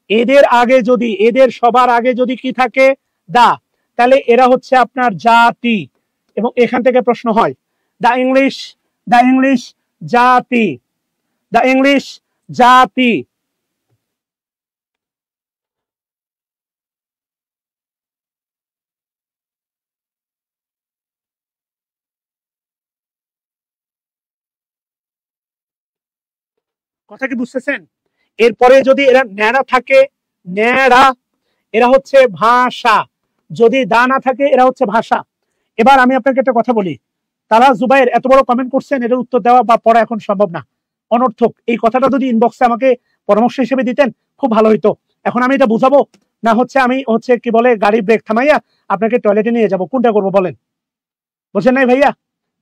এদের আগে যদি, এদের সবার আগে যদি কি থাকে? দা, তাহলে এরা হচ্ছে আপনার জাতি, এবং এখান থেকে প্রশ্ন হয় দা ইংলিশ, দা ইংলিশ জাতি, দা ইংলিশ জাতি। কথা কি বুঝতেছেন? এরপরে যদি এরা ন্যাড়া থাকে, ন্যাড়া, এরা হচ্ছে ভাষা, যদি দা না থাকে এরা হচ্ছে ভাষা। এবার আমি আপনাকে একটা কথা বলি, তারা জুবাইর এত বড় কমেন্ট করছেন, এটার উত্তর দেওয়া বা পড়া এখন সম্ভব না, অনর্থক। এই কথাটা যদি ইনবক্সে আমাকে পরামর্শ হিসেবে দিতেন খুব ভালো হইতো। এখন আমি এটা বুঝাবো না হচ্ছে আমি হচ্ছে কি বলে গাড়ি ব্রেক থামাইয়া আপনাকে টয়লেটে নিয়ে যাব, কোনটা করবো বলেন? বুঝেন নাই ভাইয়া?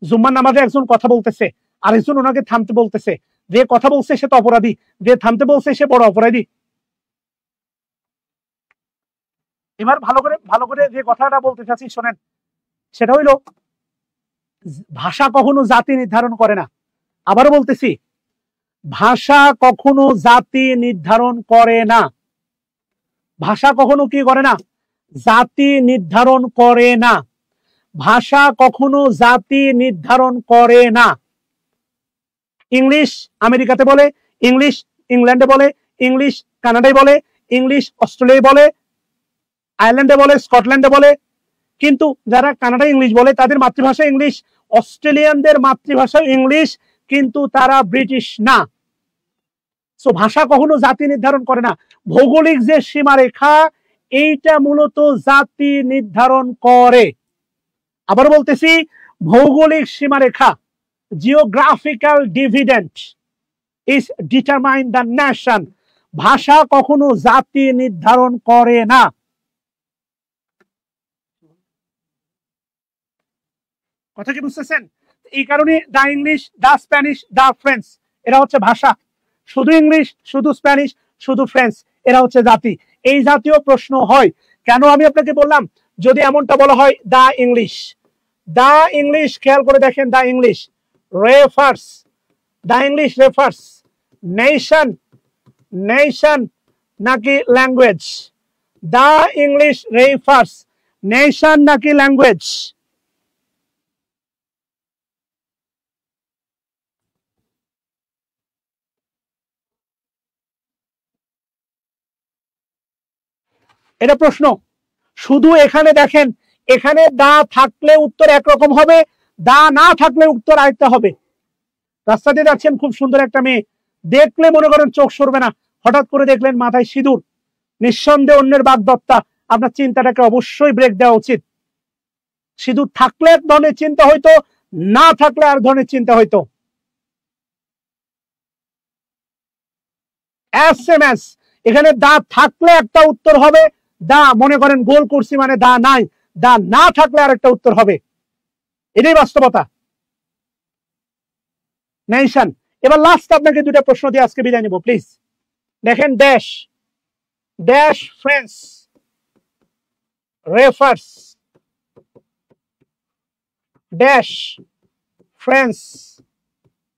জুম্মার নামাজে একজন কথা বলতেছে, আরেকজন ওনাকে থামতে বলতেছে, যে কথা বলছে সে তো অপরাধী, যে থামতে বলছে সে বড় অপরাধী। এবার ভালো করে যে কথাটা বলতে চাচ্ছি শোনেন, সেটা হইল ভাষা কখনো জাতি নির্ধারণ করে না। আবারও বলতেছি, ভাষা কখনো জাতি নির্ধারণ করে না। ভাষা কখনো কি করে না? জাতি নির্ধারণ করে না। ভাষা কখনো জাতি নির্ধারণ করে না। ইংলিশ আমেরিকাতে বলে, ইংলিশ ইংল্যান্ডে বলে, ইংলিশ কানাডায় বলে, ইংলিশ অস্ট্রেলিয়ায় বলে, আয়ারল্যান্ডে বলে, স্কটল্যান্ডে বলে, কিন্তু যারা কানাডা ইংলিশ বলে তাদের মাতৃভাষা ইংলিশ, অস্ট্রেলিয়ানদের মাতৃভাষা ইংলিশ, কিন্তু তারা ব্রিটিশ না। সো ভাষা কখনো জাতি নির্ধারণ করে না। ভৌগোলিক যে সীমারেখা, এইটা মূলত জাতি নির্ধারণ করে। আবার বলতেছি, ভৌগোলিক সীমারেখা, geographical dividend is determine the nation. ভাষা কখনো জাতি নির্ধারণ করে না। কথা কি বুঝতেছেন? এই কারণে the English, the Spanish, the French, এরা হচ্ছে ভাষা। শুধু ইংলিশ, শুধু স্প্যানিশ, শুধু ফ্রেঞ্চ, এরা হচ্ছে জাতি। এই জাতীয় প্রশ্ন হয় কেন আমি আপনাকে বললাম, যদি এমনটা বলা হয় দা ইংলিশ, দা ইংলিশ, খেয়াল করে দেখেন, the English refers, the English refers nation, nation নাকি language? The English refers nation নাকি ল্যাঙ্গুয়েজ? এটা প্রশ্ন। শুধু এখানে দেখেন, এখানে দা থাকলে উত্তর একরকম হবে, দা না থাকলে উত্তর আরেকটা হবে। রাস্তা দিয়ে যাচ্ছেন, খুব সুন্দর একটা মেয়ে, দেখলে মনে করেন চোখ সরবে না, হঠাৎ করে দেখলেন মাথায় সিঁদুর, নিঃসন্দেহে অন্যের বাগদত্তা। আপনার চিন্তাটাকে অবশ্যই ব্রেক দেওয়া উচিত। সিঁদুর থাকলে এক ধরনের চিন্তা হইতো, না থাকলে আর ধরনের চিন্তা হইতো। SMS এখানে দা থাকলে একটা উত্তর হবে, দা মনে করেন গোল করছি মানে দা নাই, দা না থাকলে আর একটা উত্তর হবে। এটাই বাস্তবতা। নেশন। এবার লাস্ট আপনাকে দুটা প্রশ্ন দিয়ে আজকে বিদায় নিব প্লিজ। দেখেন, dash dash friends refers dash friends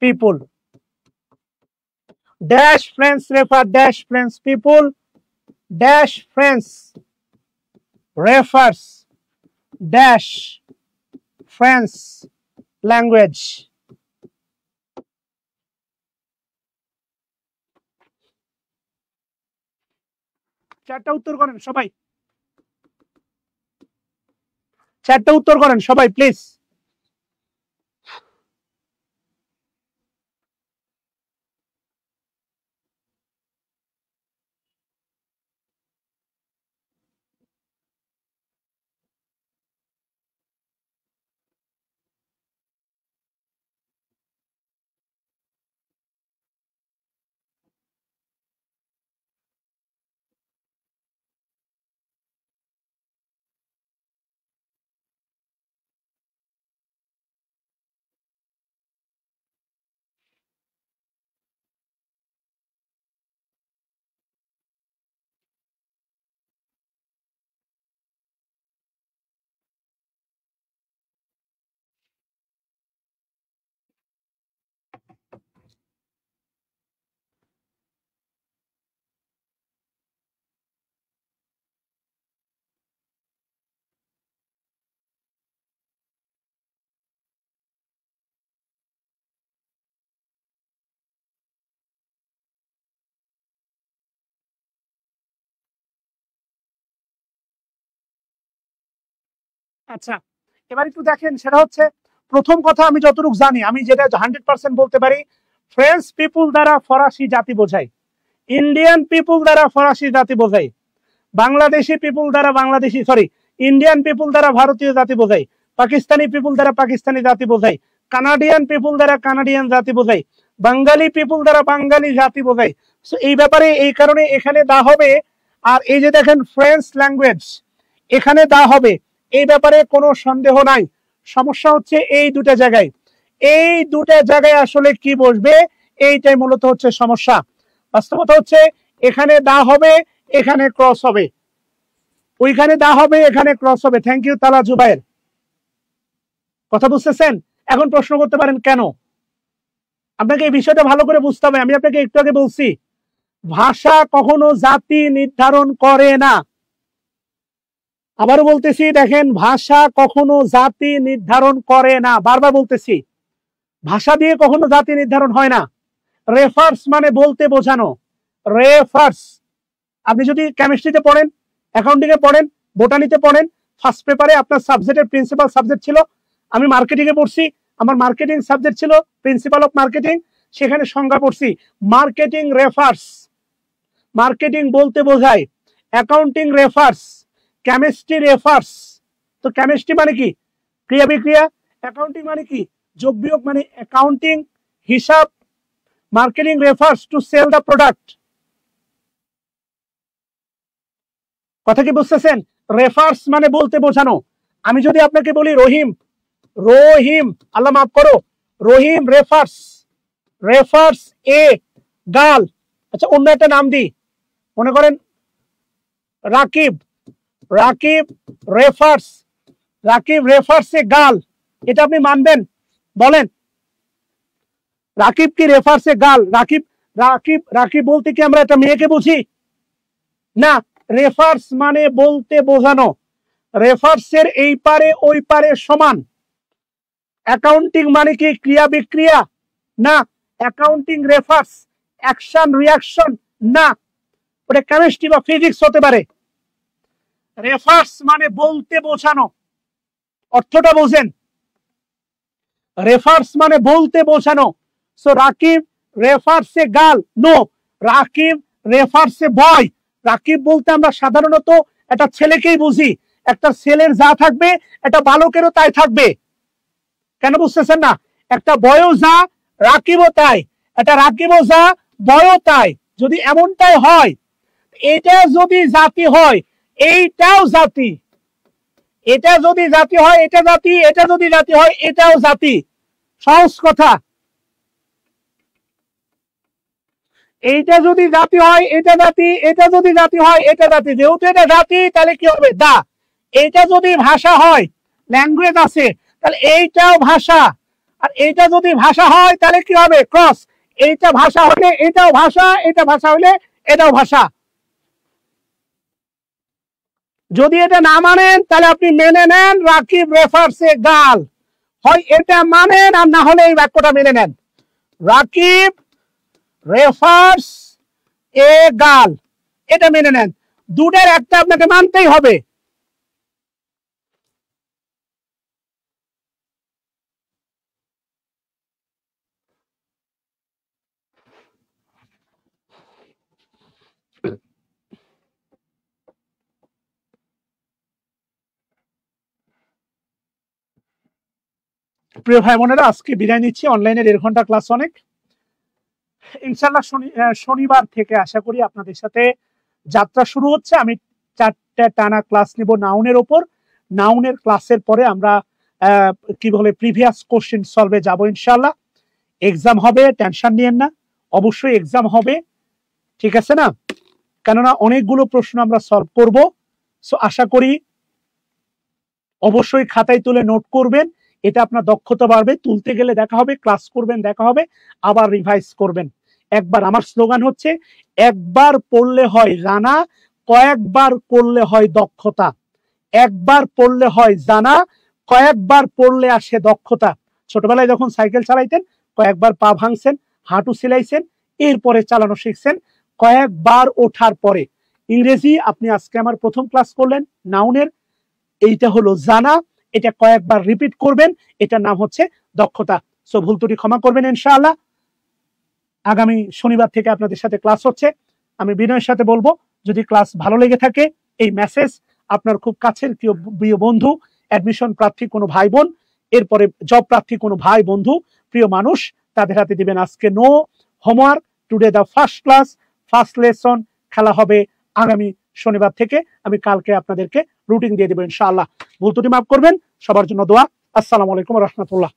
people, dash friends refer dash friends people, dash friends refers dash French language. চারটা উত্তর করেন সবাই, চারটা উত্তর করেন সবাই প্লিজ। আচ্ছা, এবার একটু দেখেন, সেটা হচ্ছে প্রথম কথা, আমি যতটুকু জানি, আমি যেটা 100% বলতে পারি, ফ্রেঞ্চ পিপুল দ্বারা ফরাসি জাতি বোঝায়, ইন্ডিয়ান পিপুল দ্বারা ফরাসি জাতি বোঝায়, বাংলাদেশি পিপুল দ্বারা বাংলাদেশি, সরি, ইন্ডিয়ান পিপুল দ্বারা ভারতীয় জাতি বোঝায়, পাকিস্তানি পিপুল দ্বারা পাকিস্তানি জাতি বোঝায়, কানাডিয়ান পিপুল দ্বারা কানাডিয়ান জাতি বোঝায়, বাঙালি পিপুল দ্বারা বাঙালি জাতি বোঝায়। এই ব্যাপারে এই কারণে এখানে দা হবে। আর এই যে দেখেন ফ্রেঞ্চ ল্যাঙ্গুয়েজ, এখানে দা হবে, এই ব্যাপারে কোনো সন্দেহ নাই। সমস্যা হচ্ছে এই দুটা জায়গায়, এই দুটা জায়গায় আসলে কি বসবে, এইটাই মূলত হচ্ছে সমস্যা। বাস্তবতা হচ্ছে এখানে দা হবে, এখানে ক্রস হবে, ওইখানে দা হবে, এখানে ক্রস হবে। থ্যাংক ইউ তালা জুবাইর, কথা বুঝতেছেন? এখন প্রশ্ন করতে পারেন কেন, আপনাকে এই বিষয়টা ভালো করে বুঝতে হবে। আমি আপনাকে একটু আগে বলছি, ভাষা কখনো জাতি নির্ধারণ করে না। আবারও বলতেছি, দেখেন, ভাষা কখনো জাতি নির্ধারণ করে না, বারবার বলতেছি, ভাষা দিয়ে কখনো জাতি নির্ধারণ হয় না। রেফার্স মানে বলতে বোঝানো, রেফার্স। আপনি যদি কেমিস্ট্রিতে পড়েন, অ্যাকাউন্টিং এ পড়েন, বোটানিতে পড়েন, ফার্স্ট পেপারে আপনার সাবজেক্টের প্রিন্সিপাল সাবজেক্ট ছিল, আমি মার্কেটিং এ পড়ছি, আমার মার্কেটিং সাবজেক্ট ছিল প্রিন্সিপাল অফ মার্কেটিং, সেখানে সংজ্ঞা পড়ছি, মার্কেটিং রেফার্স, মার্কেটিং বলতে বোঝায়, অ্যাকাউন্টিং রেফার্স, কেমিস্ট্রি রেফার্স। তো কেমিস্ট্রি মানে কি? ক্রিয়া বিক্রিয়া। অ্যাকাউন্টিং মানে কি? যোগ বিয়োগ, মানে অ্যাকাউন্টিং, হিসাব। Marketing refers to sell the product. কথা কি বুঝতেছেন? রেফার্স মানে বলতে বোঝানো। আমি যদি আপনাকে বলি রহিম, রহিম, আল্লাহ মাফ করো, রহিম রেফার্স, রেফার্স এ গার্ল। আচ্ছা, অন্য একটা নাম দিই, মনে করেন Rakib, Rakib refers, Rakib refers a girl. এটা আপনি মানবেন? বলেন, রাকিব কি refers a girl? Rakib, Rakib, Rakib বলতে কি আমরা একটা মেয়েকে বুঝি? না, রেফার্স মানে বলতে বোঝানো। রেফার্সের এই পারে ওই পারে সমান। অ্যাকাউন্টিং মানে কি ক্রিয়া বিক্রিয়া? না, অ্যাকাউন্টিং রেফার্স অ্যাকশন রিয়াকশন, না, ওটা কেমিস্ট্রি বা ফিজিক্স হতে পারে। রেফার্স মানে বলতে বোঝানো, অর্থটা বোঝেন, রেফার্স মানে বলতে বোঝানো। So Rakib refers a girl, no, Rakib refers a boy, Rakib বলতে আমরা সাধারণত একটা ছেলেকেই বুঝি, একটা ছেলের যা থাকবে একটা বালকেরও তাই থাকবে। কেন বুঝতেছেন না? একটা বয়ও যা রাকিবও তাই, একটা রাকিবও যা বয়ও তাই। যদি এমনটাই হয়, এটা যদি জাতি হয় এইটাও জাতি, এটা যদি জাতি হয় এটা জাতি, এটা যদি জাতি হয় এটাও জাতি। সহজ কথা। এইটা যদি জাতি হয় এটা জাতি, এটা যদি জাতি হয় এটা জাতি। যেহেতু এটা জাতি তাহলে কি হবে? দা। এটা যদি ভাষা হয়, ল্যাঙ্গুয়েজ আছে, তাহলে এইটাও ভাষা। আর এইটা যদি ভাষা হয় তাহলে কি হবে? ক্রস। এইটা ভাষা হলে এটাও ভাষা, এটা ভাষা হলে এটাও ভাষা। যদি এটা না মানেন তাহলে আপনি মেনে নেন রাকিব রেফার্স এ গার্ল, হয় এটা মানেন আর না হলে এই বাক্যটা মেনে নেন, রাকিব রেফার্স এ গার্ল, এটা মেনে নেন। দুটার একটা আপনাকে মানতেই হবে। প্রিয় ভাই বোনেরা, আজকে বিদায় নিচ্ছি। অনলাইনে 1.5 ঘন্টা ক্লাস অনেক। ইনশাল্লাহ শনিবার থেকে আশা করি আপনাদের সাথে যাত্রা শুরু হচ্ছে। আমি 4টা টানা ক্লাস নিব নাউনের ওপর। নাউনের ক্লাসের পরে আমরা কি বলে প্রিভিয়াস কোশ্চেন সলভে যাব ইনশাল্লাহ। এক্সাম হবে, টেনশন নিয়েন না, অবশ্যই এক্সাম হবে, ঠিক আছে না? কেননা অনেকগুলো প্রশ্ন আমরা সলভ করব। সো আশা করি অবশ্যই খাতায় তুলে নোট করবেন, এটা আপনার দক্ষতা বাড়বে। তুলতে গেলে দেখা হবে, ক্লাস করবেন দেখা হবে, আবার রিভাইজ করবেন। একবার, আমার স্লোগান হচ্ছে একবার পড়লে হয় জানা, কয়েকবার পড়লে হয় দক্ষতা। একবার পড়লে হয় জানা, কয়েকবার পড়লে আসে দক্ষতা। ছোটবেলায় যখন সাইকেল চালাইতেন, কয়েকবার পা ভাঙছেন, হাঁটু সিলাইছেন, এরপরে চালানো শিখছেন কয়েকবার ওঠার পরে। ইংরেজি আপনি আজকে আমার প্রথম ক্লাস করলেন নাউনের, এইটা হলো জানা, এটা কয়েকবার রিপিট করবেন, এটার নাম হচ্ছে দক্ষতা। সো ভুল ত্রুটি ক্ষমা করবেন ইনশাআল্লাহ। আগামী শনিবার থেকে আপনাদের সাথে ক্লাস হচ্ছে। আমি বিনয়ের সাথে বলবো, যদি ক্লাস ভালো লেগে থাকে এই মেসেজ আপনার খুব কাছের প্রিয় বন্ধু, অ্যাডমিশন প্রার্থী কোনো ভাই বোন, এরপরে জব প্রার্থী কোনো ভাই বন্ধু, প্রিয় মানুষ, তাদের হাতে দিবেন। আজকে no homework, today the first class, first lesson. খেলা হবে আগামী শনিবার থেকে। আমি কালকে আপনাদেরকে রুটিন দিয়ে দেবো ইনশাআল্লাহ। ভুল ত্রুটি মাফ করবেন। সবার জন্য দোয়া। আসসালামু আলাইকুম ওয়া রাহমাতুল্লাহ।